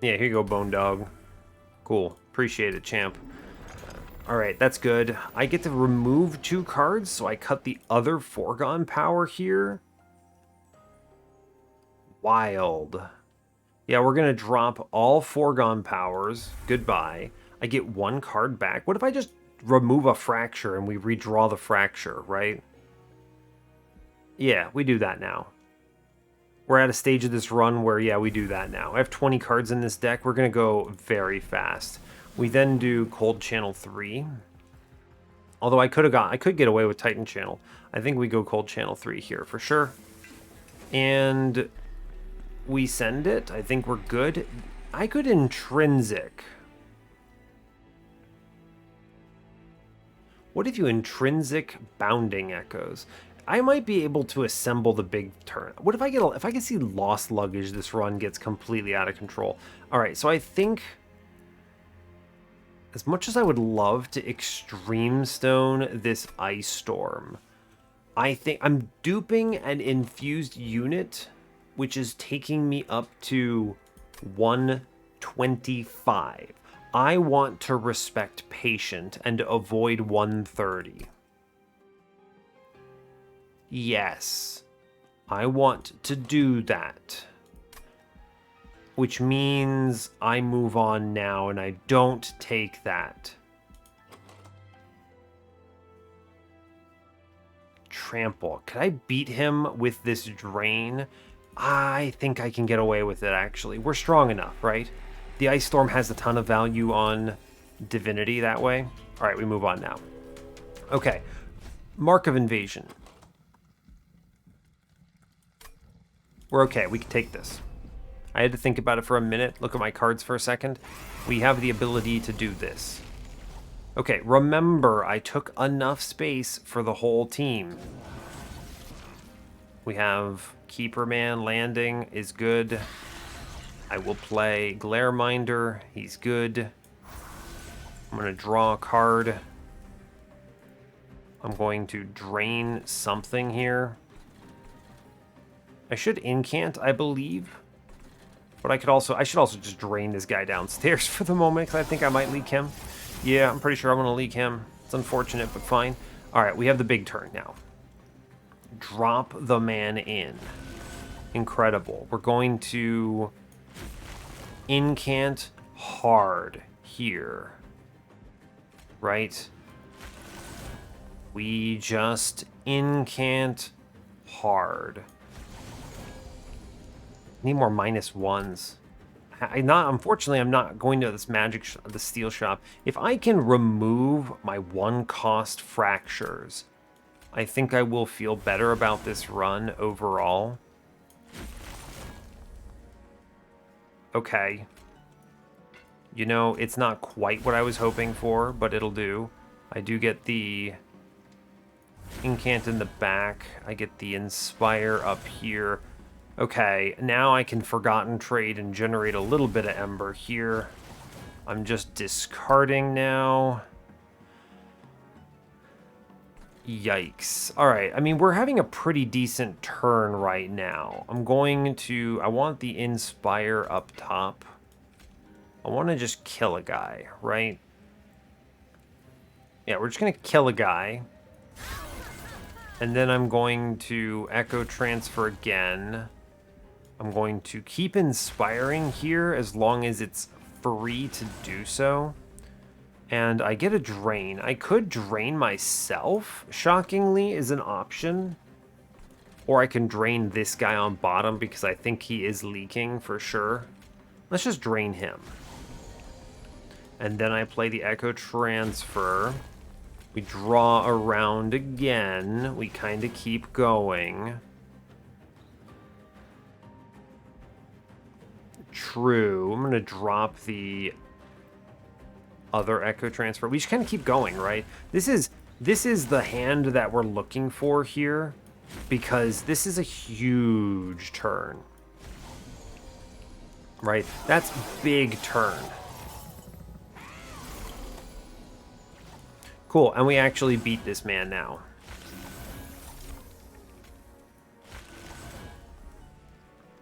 Yeah, here you go, Bone Dog. Cool. Appreciate it, champ. Alright, that's good. I get to remove 2 cards, so I cut the other Foregone Power here. Wild. Yeah, we're going to drop all Foregone Powers. Goodbye. I get 1 card back. What if I just remove a Fracture and we redraw the Fracture, right? Yeah, we do that now. We're at a stage of this run where, yeah, we do that now. I have 20 cards in this deck. We're going to go very fast. We then do Cold Channel 3. Although I could get away with Titan Channel. I think we go Cold Channel 3 here for sure. And we send it. I think we're good. I could Intrinsic. What if you Intrinsic Bounding Echoes? I might be able to assemble the big turn. What if I can see Lost Luggage, this run gets completely out of control. All right, so I think, as much as I would love to Extreme Stone this Ice Storm, I think I'm duping an infused unit, which is taking me up to 125. I want to respect Patient and avoid 130. Yes, I want to do that. Which means I move on now and I don't take that. Trample. Could I beat him with this Drain? I think I can get away with it, actually. We're strong enough, right? The Ice Storm has a ton of value on Divinity that way. All right, we move on now. Okay, Mark of Invasion. We're okay, we can take this. I had to think about it for a minute, look at my cards for a second. We have the ability to do this. Okay, remember, I took enough space for the whole team. We have Keeper Man landing is good. I will play Glareminder, he's good. I'm going to draw a card. I'm going to drain something here. I should incant, I believe. But I should also just drain this guy downstairs for the moment, because I think I might leak him. Yeah, I'm pretty sure I'm going to leak him. It's unfortunate, but fine. Alright, we have the big turn now. Drop the man in. Incredible. We're going to incant hard here. Right? We just incant hard. Need more -1s. Unfortunately, I'm not going to this the steel shop. If I can remove my 1-cost fractures, I think I will feel better about this run overall. Okay. You know, it's not quite what I was hoping for, but it'll do. I do get the incant in the back. I get the inspire up here. Okay, now I can Forgotten Trade and generate a little bit of Ember here. I'm just discarding now. Yikes. Alright, I mean, we're having a pretty decent turn right now. I want the Inspire up top. I want to just kill a guy, right? Yeah, we're just going to kill a guy. And then I'm going to Echo Transfer again. I'm going to keep inspiring here as long as it's free to do so. And I get a drain. I could drain myself, shockingly, is an option. Or I can drain this guy on bottom because I think he is leaking for sure. Let's just drain him. And then I play the Echo Transfer. We draw around again. We kind of keep going. True. I'm going to drop the other Echo Transfer. We just kind of keep going, right? This is the hand that we're looking for here because this is a huge turn. Right? That's big turn. Cool, and we actually beat this man now.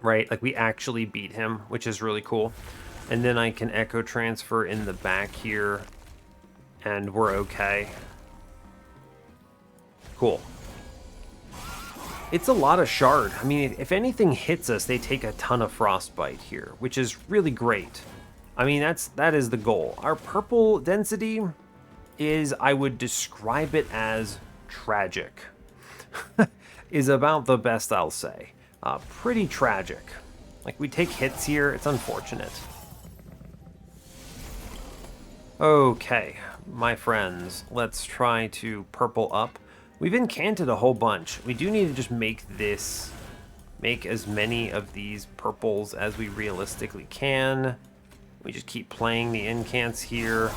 Right, like we actually beat him, which is really cool. And then I can Echo Transfer in the back here, and we're okay. Cool. It's a lot of shard. I mean, if anything hits us, they take a ton of frostbite here, which is really great. I mean, that is the goal. Our purple density is, I would describe it as tragic, is about the best I'll say. Pretty tragic. Like, we take hits here, it's unfortunate. Okay, my friends, let's try to purple up. We've incanted a whole bunch. We do need to just make as many of these purples as we realistically can. We just keep playing the incants here.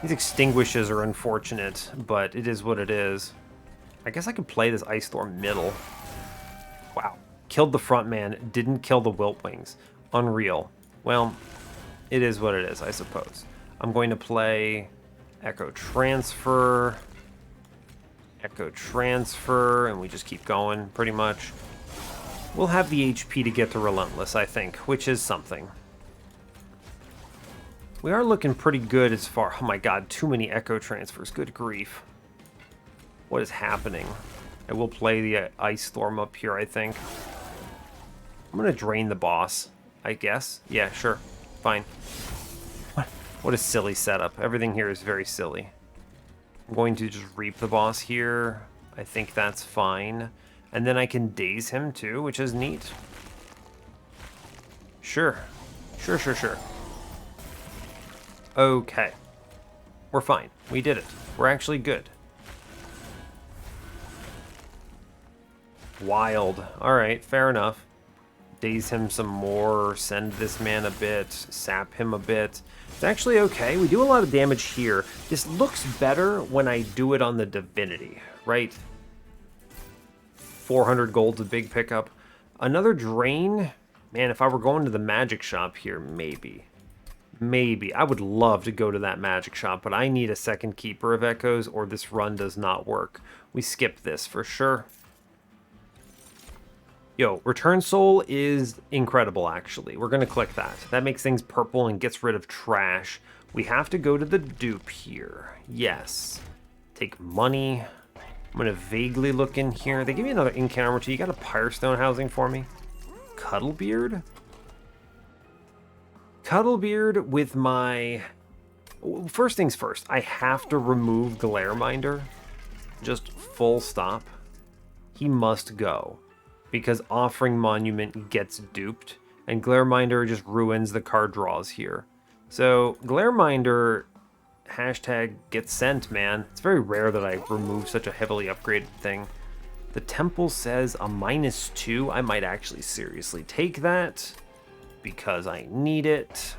These extinguishes are unfortunate, but it is what it is. I guess I could play this Ice Storm middle. Wow. Killed the front man, didn't kill the Wiltwings. Unreal. Well, it is what it is, I suppose. I'm going to play Echo Transfer, and we just keep going, pretty much. We'll have the HP to get to Relentless, I think, which is something. We are looking pretty good as far... Oh my god, too many Echo Transfers. Good grief. What is happening? I will play the Ice Storm up here, I think. I'm going to drain the boss, I guess. Yeah, sure. Fine. What a silly setup. Everything here is very silly. I'm going to just reap the boss here. I think that's fine. And then I can daze him too, which is neat. Sure. Sure. Okay. We're fine. We did it. We're actually good. Wild. Alright, fair enough. Daze him some more, send this man a bit, sap him a bit. It's actually okay. We do a lot of damage here. This looks better when I do it on the Divinity, right? 400 gold's a big pickup. Another drain? Man, if I were going to the magic shop here, maybe. Maybe. I would love to go to that magic shop, but I need a second keeper of echoes or this run does not work. We skip this for sure. Yo, Return Soul is incredible, actually. We're going to click that. That makes things purple and gets rid of trash. We have to go to the dupe here. Yes. Take money. I'm going to vaguely look in here. They give me another incant armor too. You got a Pyrestone housing for me? Cuddlebeard? Cuddlebeard with my... First things first, I have to remove Glareminder. Just full stop. He must go. Because Offering Monument gets duped, And Glareminder just ruins the card draws here. So Glareminder hashtag gets sent, man. It's very rare that I remove such a heavily upgraded thing. The temple says a -2. I might actually seriously take that because I need it.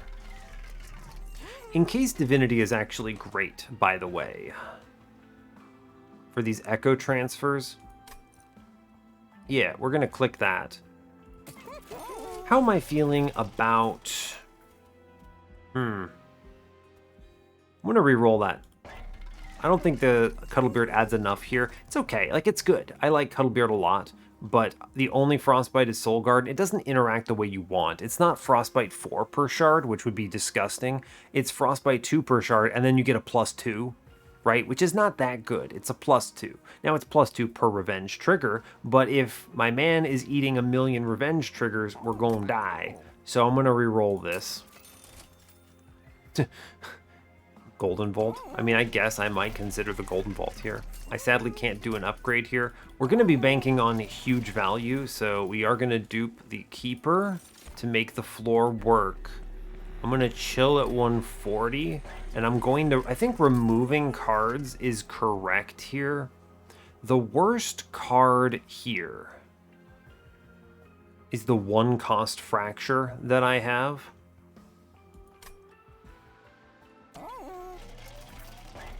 In case Divinity is actually great, by the way. For these echo transfers. Yeah, we're going to click that. How am I feeling about... I'm going to re-roll that. I don't think the Cuddlebeard adds enough here. It's okay. Like, it's good. I like Cuddlebeard a lot, but the only Frostbite is Soul Guard. It doesn't interact the way you want. It's not Frostbite 4 per shard, which would be disgusting. It's Frostbite 2 per shard, and then you get a +2, right? Which is not that good. It's a +2. Now, it's +2 per revenge trigger, but if my man is eating a million revenge triggers, we're going to die. So I'm going to re-roll this. Golden Vault. I mean, I guess I might consider the Golden Vault here. I sadly can't do an upgrade here. We're going to be banking on huge value, so we are going to dupe the Keeper to make the floor work. I'm going to chill at 140, and I'm going to... I think removing cards is correct here. The worst card here is the 1-cost Fracture that I have.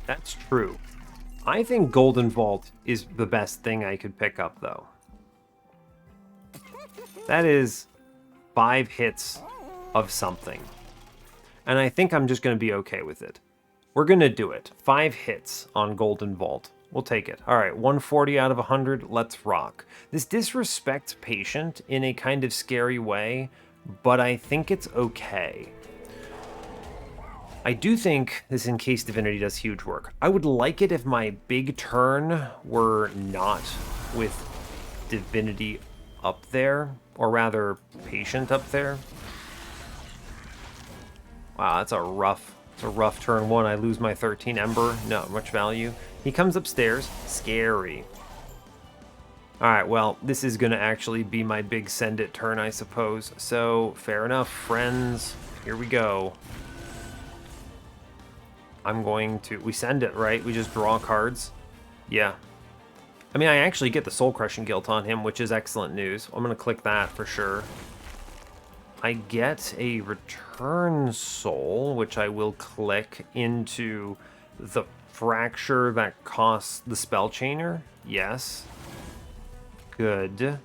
That's true. I think Golden Vault is the best thing I could pick up, though. That is 5 hits of something. And I think I'm just going to be okay with it. We're going to do it. 5 hits on Golden Vault. We'll take it. All right, 140 out of 100. Let's rock. This disrespects Patient in a kind of scary way, but I think it's okay. I do think this in case Divinity does huge work. I would like it if my big turn were not with Divinity up there, or rather Patient up there. Wow, that's a rough turn 1. I lose my 13 Ember. Not much value. He comes upstairs. Scary. Alright, well, this is going to actually be my big send it turn, I suppose. So, fair enough, friends. Here we go. I'm going to... We send it, right? We just draw cards? Yeah. I mean, I actually get the Soul Crushing Guilt on him, which is excellent news. I'm going to click that for sure. I get a Return Soul, which I will click into the Fracture that costs the Spell Chainer. Yes. Good.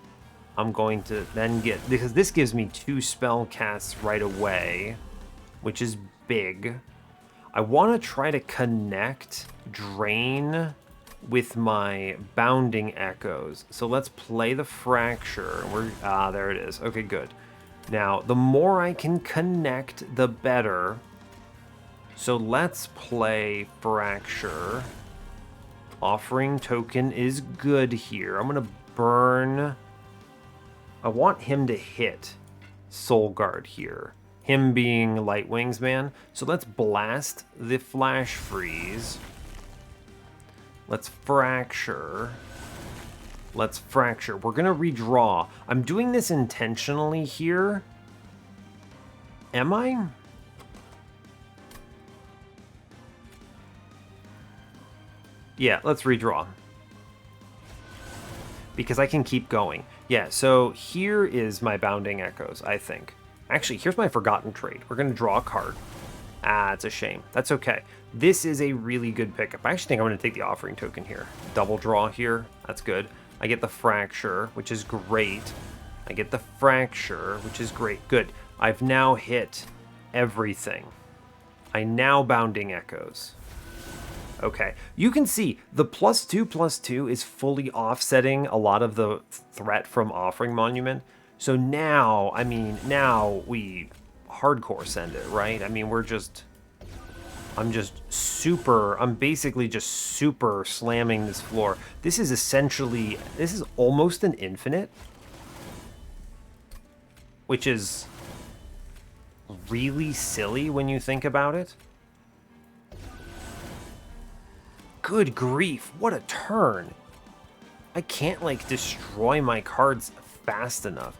I'm going to then get... Because this gives me 2 spell casts right away, which is big. I want to try to connect Drain with my Bounding Echoes. So let's play the Fracture. There it is. Okay, good. Now, the more I can connect, the better. So let's play Fracture. Offering Token is good here. I'm going to burn... I want him to hit Soul Guard here. Him being Light Wings Man. So let's blast the Flash Freeze. Let's Fracture. Let's Fracture. We're going to redraw. I'm doing this intentionally here. Am I? Yeah, let's redraw. Because I can keep going. Yeah, so here is my Bounding Echoes, I think. Actually, here's my Forgotten Trait. We're going to draw a card. Ah, it's a shame. That's okay. This is a really good pickup. I actually think I'm going to take the Offering Token here. Double draw here. That's good. I get the Fracture, which is great. I get the Fracture, which is great. Good. I've now hit everything. I now Bounding Echoes. Okay. You can see the +2/+2 is fully offsetting a lot of the threat from Offering Monument. So now, I mean, now we hardcore send it, right? I mean, I'm basically just super slamming this floor. This is almost an infinite, which is really silly when you think about it. Good grief, what a turn. I can't, like, destroy my cards fast enough.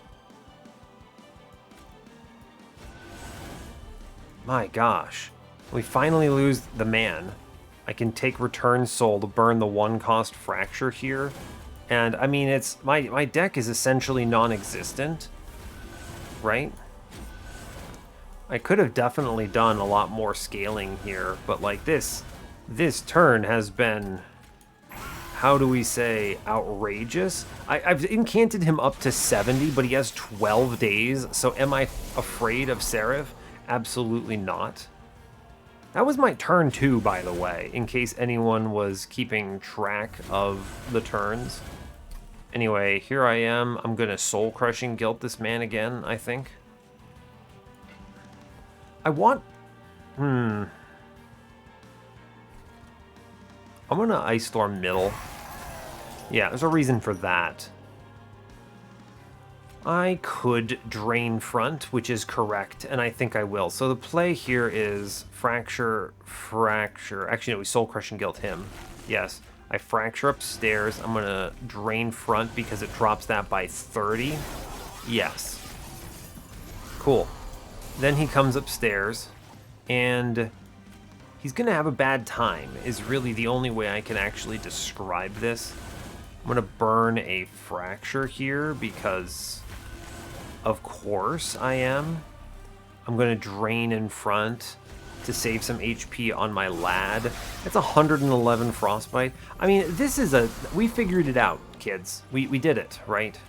My gosh. We finally lose the man. I can take Return Soul to burn the 1-cost Fracture here. And, I mean, it's... My deck is essentially non-existent. Right? I could have definitely done a lot more scaling here, but, like, this turn has been... How do we say, outrageous? I've incanted him up to 70, but he has 12 days, so am I afraid of Seraph? Absolutely not. That was my turn 2, by the way, in case anyone was keeping track of the turns. Anyway, here I am. I'm going to Soul Crushing Guilt this man again, I think. I want... I'm going to Ice Storm middle. Yeah, there's a reason for that. I could Drain front, which is correct, and I think I will. So the play here is Fracture. Actually, no, we Soul Crushing Guilt him. Yes, I Fracture upstairs. I'm going to Drain front because it drops that by 30. Yes. Cool. Then he comes upstairs, and he's going to have a bad time, is really the only way I can actually describe this. I'm going to burn a Fracture here because... Of course I am. I'm going to Drain in front to save some HP on my lad. That's 111 Frostbite. I mean, this is a... We figured it out, kids. We did it, right?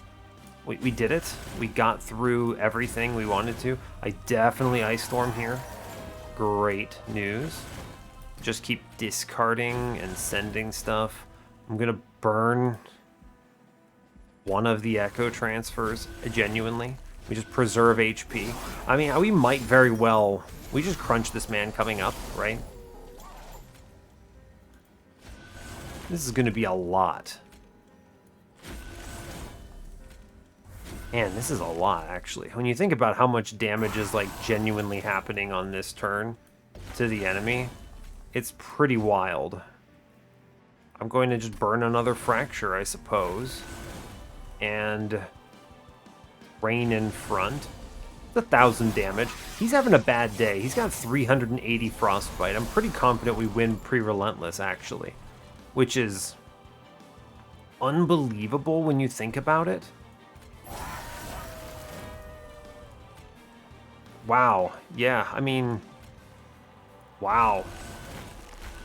We did it. We got through everything we wanted to. I definitely Ice Storm here. Great news. Just keep discarding and sending stuff. I'm going to burn one of the Echo Transfers, genuinely. We just preserve HP. I mean, we might very well... We just crunch this man coming up, right? This is going to be a lot. Man, this is a lot, actually. When you think about how much damage is, like, genuinely happening on this turn to the enemy, it's pretty wild. I'm going to just burn another Fracture, I suppose. And... Rain in front. It's 1,000 damage. He's having a bad day. He's got 380 Frostbite. I'm pretty confident we win pre-Relentless, actually. Which is... unbelievable when you think about it. Wow. Yeah, I mean... Wow.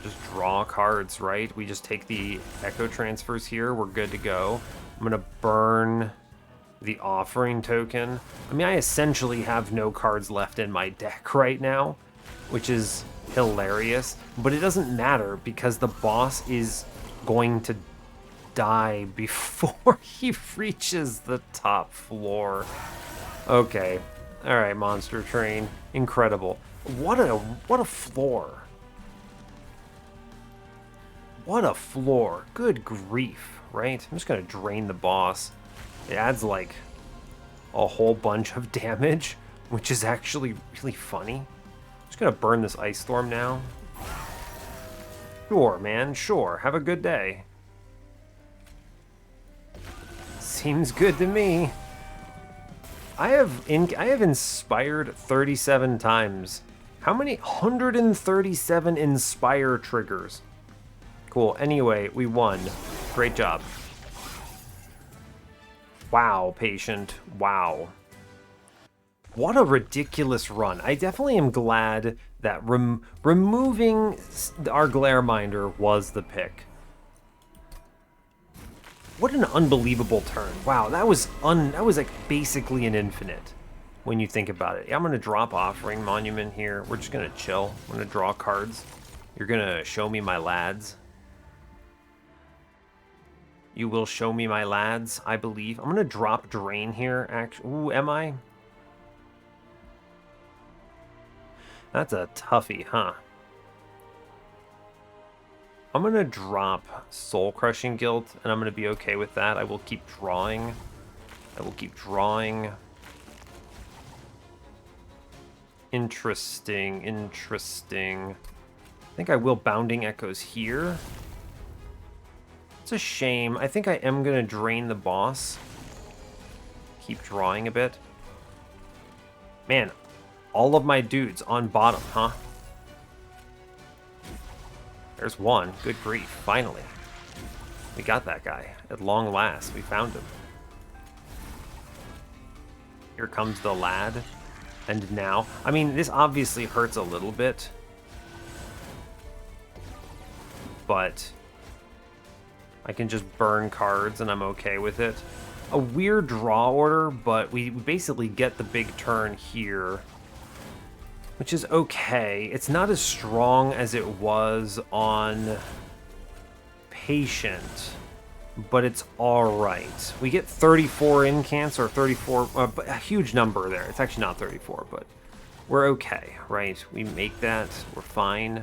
Just draw cards, right? We just take the Echo Transfers here. We're good to go. I'm going to burn the Offering Token. I mean, I essentially have no cards left in my deck right now, which is hilarious. But it doesn't matter because the boss is going to die before he reaches the top floor. Okay. All right, Monster Train. Incredible. What a floor. What a floor. Good grief, right? I'm just going to drain the boss. It adds, like, a whole bunch of damage, which is actually really funny. I'm just going to burn this Ice Storm now. Sure, man, sure. Have a good day. Seems good to me. I have inspired 37 times. How many? 137 inspire triggers. Cool. Anyway, we won. Great job. Wow, Patient. Wow. What a ridiculous run. I definitely am glad that removing our Glareminder was the pick. What an unbelievable turn. Wow, that was like basically an infinite when you think about it. I'm going to drop Offering Monument here. We're just going to chill. I'm going to draw cards. You're going to show me my lads. You will show me my lads, I believe. I'm going to drop Drain here, actually. Ooh, am I? That's a toughie, huh? I'm going to drop Soul Crushing Guilt, and I'm going to be okay with that. I will keep drawing. I will keep drawing. Interesting, interesting. I think I will Bounding Echoes here. It's a shame. I think I am going to drain the boss. Keep drawing a bit. Man, all of my dudes on bottom, huh? There's one. Good grief. Finally. We got that guy. At long last, we found him. Here comes the lad. And now, I mean, this obviously hurts a little bit. But I can just burn cards and I'm okay with it. A weird draw order, but we basically get the big turn here, which is okay. It's not as strong as it was on Patient, but it's all right. We get 34 incants, or 34, but a huge number there. It's actually not 34, but we're okay, right? We make that, we're fine.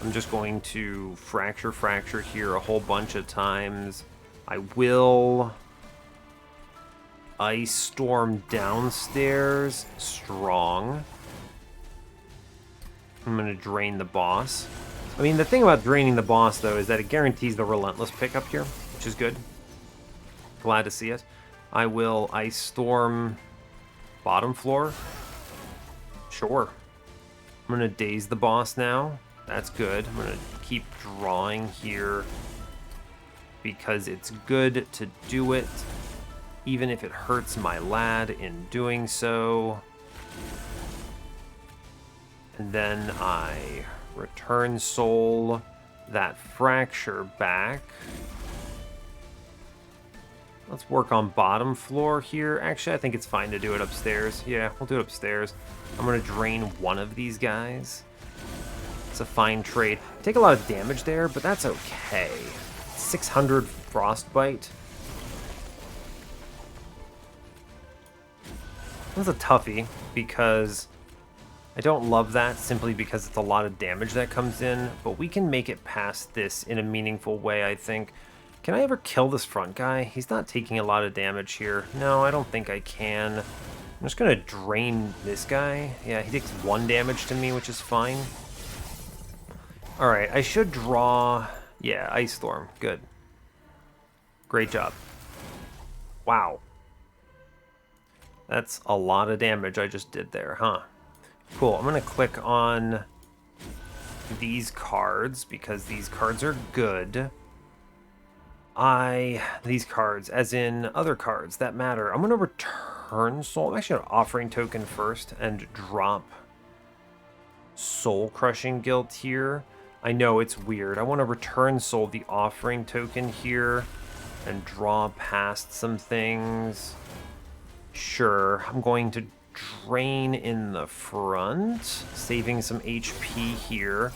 I'm just going to fracture here a whole bunch of times. I will Ice Storm downstairs, strong. I'm going to drain the boss. I mean, the thing about draining the boss, though, is that it guarantees the Relentless pickup here, which is good. Glad to see it. I will Ice Storm bottom floor. Sure. I'm going to daze the boss now. That's good. I'm going to keep drawing here because it's good to do it, even if it hurts my lad in doing so. And then I return soul that fracture back. Let's work on bottom floor here. Actually, I think it's fine to do it upstairs. Yeah, we'll do it upstairs. I'm going to drain one of these guys. It's a fine trade. Take a lot of damage there, but that's okay. 600 frostbite. That's a toughie because I don't love that simply because it's a lot of damage that comes in, but we can make it past this in a meaningful way, I think. Can I ever kill this front guy? He's not taking a lot of damage here. No, I don't think I can. I'm just going to drain this guy. Yeah, he takes 1 damage to me, which is fine. Alright, I should draw... Yeah, Ice Storm. Good. Great job. Wow. That's a lot of damage I just did there, huh? Cool, I'm going to click on these cards because these cards are good. These cards, as in other cards that matter. I'm going to return soul. I'm actually going to offering token first and drop Soul Crushing Guilt here. I know it's weird. I want to return soul the offering token here and draw past some things. Sure, I'm going to drain in the front, saving some HP here.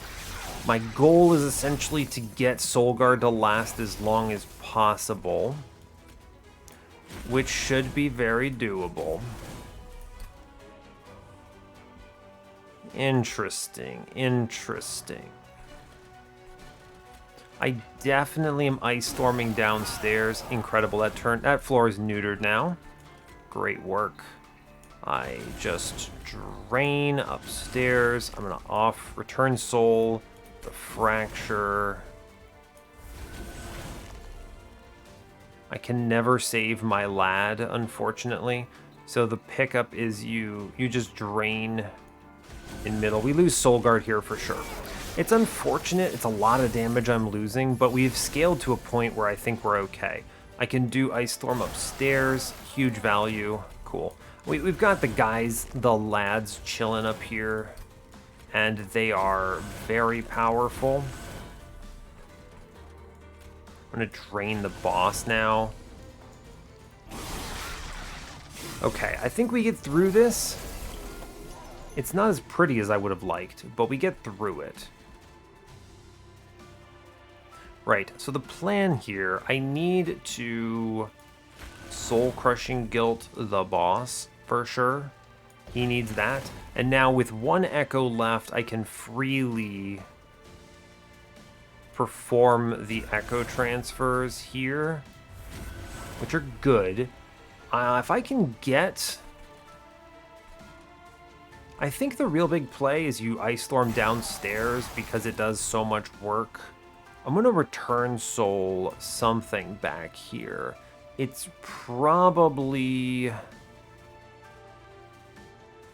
My goal is essentially to get Soul Guard to last as long as possible, which should be very doable. Interesting, interesting. I definitely am Ice Storming downstairs. Incredible. That floor is neutered now. Great work. I just drain upstairs. I'm gonna return soul, the fracture. I can never save my lad, unfortunately. So the pickup is you just drain in middle. We lose Soul Guard here for sure. It's unfortunate. It's a lot of damage I'm losing, but we've scaled to a point where I think we're okay. I can do Ice Storm upstairs. Huge value. Cool. We've got the guys, the lads, chilling up here, and they are very powerful. I'm going to drain the boss now. Okay, I think we get through this. It's not as pretty as I would have liked, but we get through it. Right, so the plan here, I need to Soul Crushing Guilt the boss, for sure. He needs that. And now with 1 Echo left, I can freely perform the Echo transfers here, which are good. If I can get... I think the real big play is you Ice Storm downstairs because it does so much work. I'm going to return soul something back here. It's probably...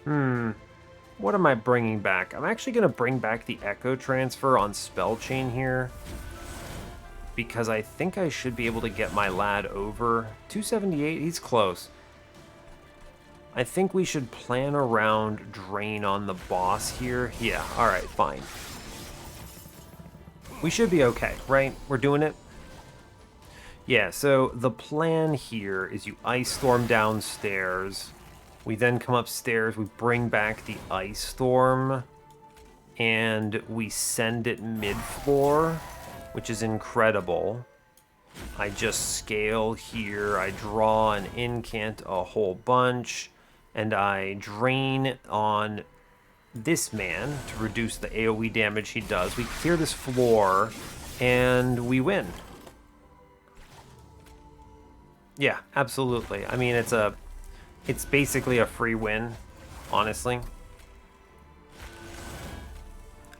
What am I bringing back? I'm actually going to bring back the Echo Transfer on Spell Chain here, because I think I should be able to get my lad over. 278, he's close. I think we should plan around Drain on the boss here. Yeah, alright, fine. We should be okay, right? We're doing it? Yeah, so the plan here is you Ice Storm downstairs. We then come upstairs, we bring back the Ice Storm, and we send it mid-floor, which is incredible. I just scale here, I draw an incant a whole bunch, and I drain on this man to reduce the AoE damage he does. We clear this floor, and we win. Yeah, absolutely. I mean, it's basically a free win, honestly.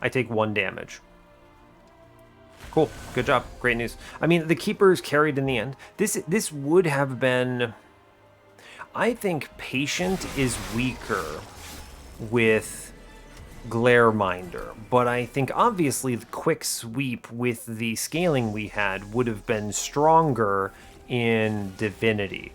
I take 1 damage. Cool. Good job. Great news. I mean, the Keepers carried in the end. This would have been... I think Patient is weaker with Glareminder, but I think obviously the Quick Sweep with the scaling we had would have been stronger in Divinity.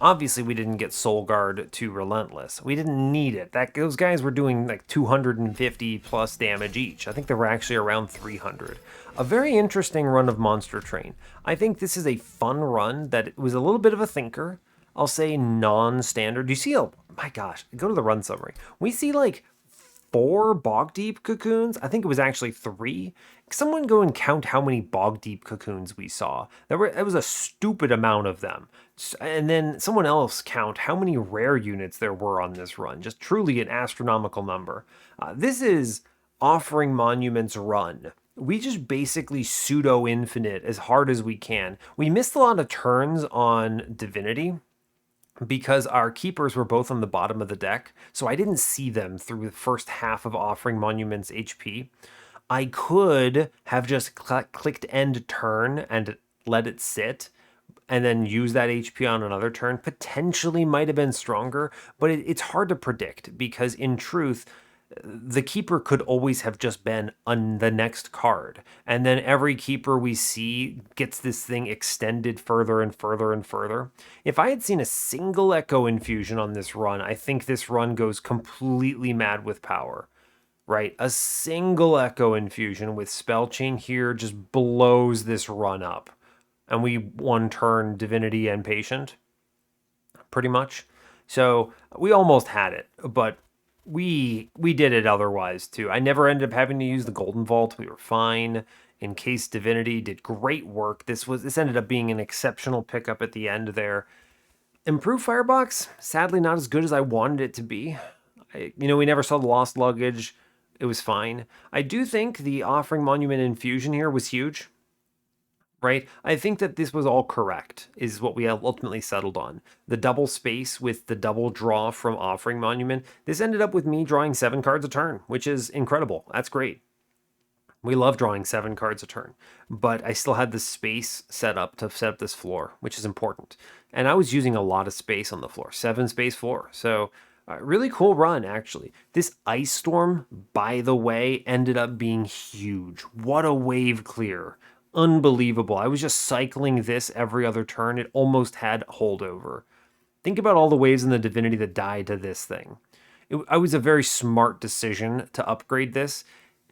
Obviously, we didn't get Soul Guard to Relentless. We didn't need it. Those guys were doing like 250 plus damage each. I think they were actually around 300. A very interesting run of Monster Train. I think this is a fun run that was a little bit of a thinker. I'll say non-standard. You see, my gosh, go to the run summary. We see like 4 Bog Deep Cocoons. I think it was actually 3. Someone go and count how many Bog Deep Cocoons we saw. It was a stupid amount of them. And then someone else count how many rare units there were on this run. Just truly an astronomical number. This is Offering Monuments run. We just basically pseudo-infinite as hard as we can. We missed a lot of turns on Divinity, because our Keepers were both on the bottom of the deck, so I didn't see them through the first half of Offering Monuments HP. I could have just clicked end turn and let it sit, and then use that HP on another turn. Potentially might have been stronger, but it's hard to predict, because in truth, the Keeper could always have just been on the next card. And then every Keeper we see gets this thing extended further and further and further. If I had seen a single Echo Infusion on this run, I think this run goes completely mad with power. Right? A single Echo Infusion with Spell Chain here just blows this run up. And we one turn Divinity and Patient, pretty much. So we almost had it, but we did it otherwise too. I never ended up having to use the Golden Vault. We were fine. In case Divinity did great work. This ended up being an exceptional pickup at the end there. Improved Firebox, sadly not as good as I wanted it to be. We never saw the Lost Luggage. It was fine. I do think the Offering Monument Infusion here was huge. Right? I think that this was all correct, is what we ultimately settled on. The double space with the double draw from Offering Monument. This ended up with me drawing 7 cards a turn, which is incredible. That's great. We love drawing 7 cards a turn, but I still had the space set up to set up this floor, which is important. And I was using a lot of space on the floor, 7 space floor. So really cool run, actually. This Ice Storm, by the way, ended up being huge. What a wave clear. Unbelievable. I was just cycling this every other turn. It almost had holdover. Think about all the waves in the Divinity that died to this thing. I was a very smart decision to upgrade this.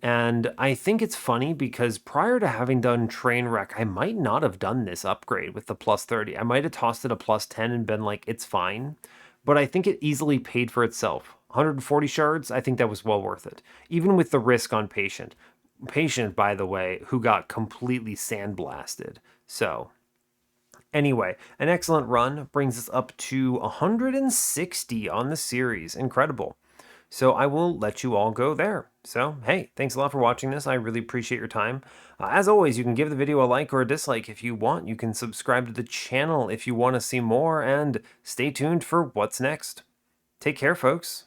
And I think it's funny because prior to having done Trainwreck, I might not have done this upgrade with the plus 30. I might have tossed it a plus 10 and been like, it's fine. But I think it easily paid for itself. 140 shards, I think that was well worth it. Even with the risk on Patient. Patient, by the way, who got completely sandblasted. So, anyway, an excellent run brings us up to 160 on the series. Incredible. So I will let you all go there. So, hey, thanks a lot for watching this. I really appreciate your time. As always, you can give the video a like or a dislike if you want. You can subscribe to the channel if you want to see more, and stay tuned for what's next. Take care, folks.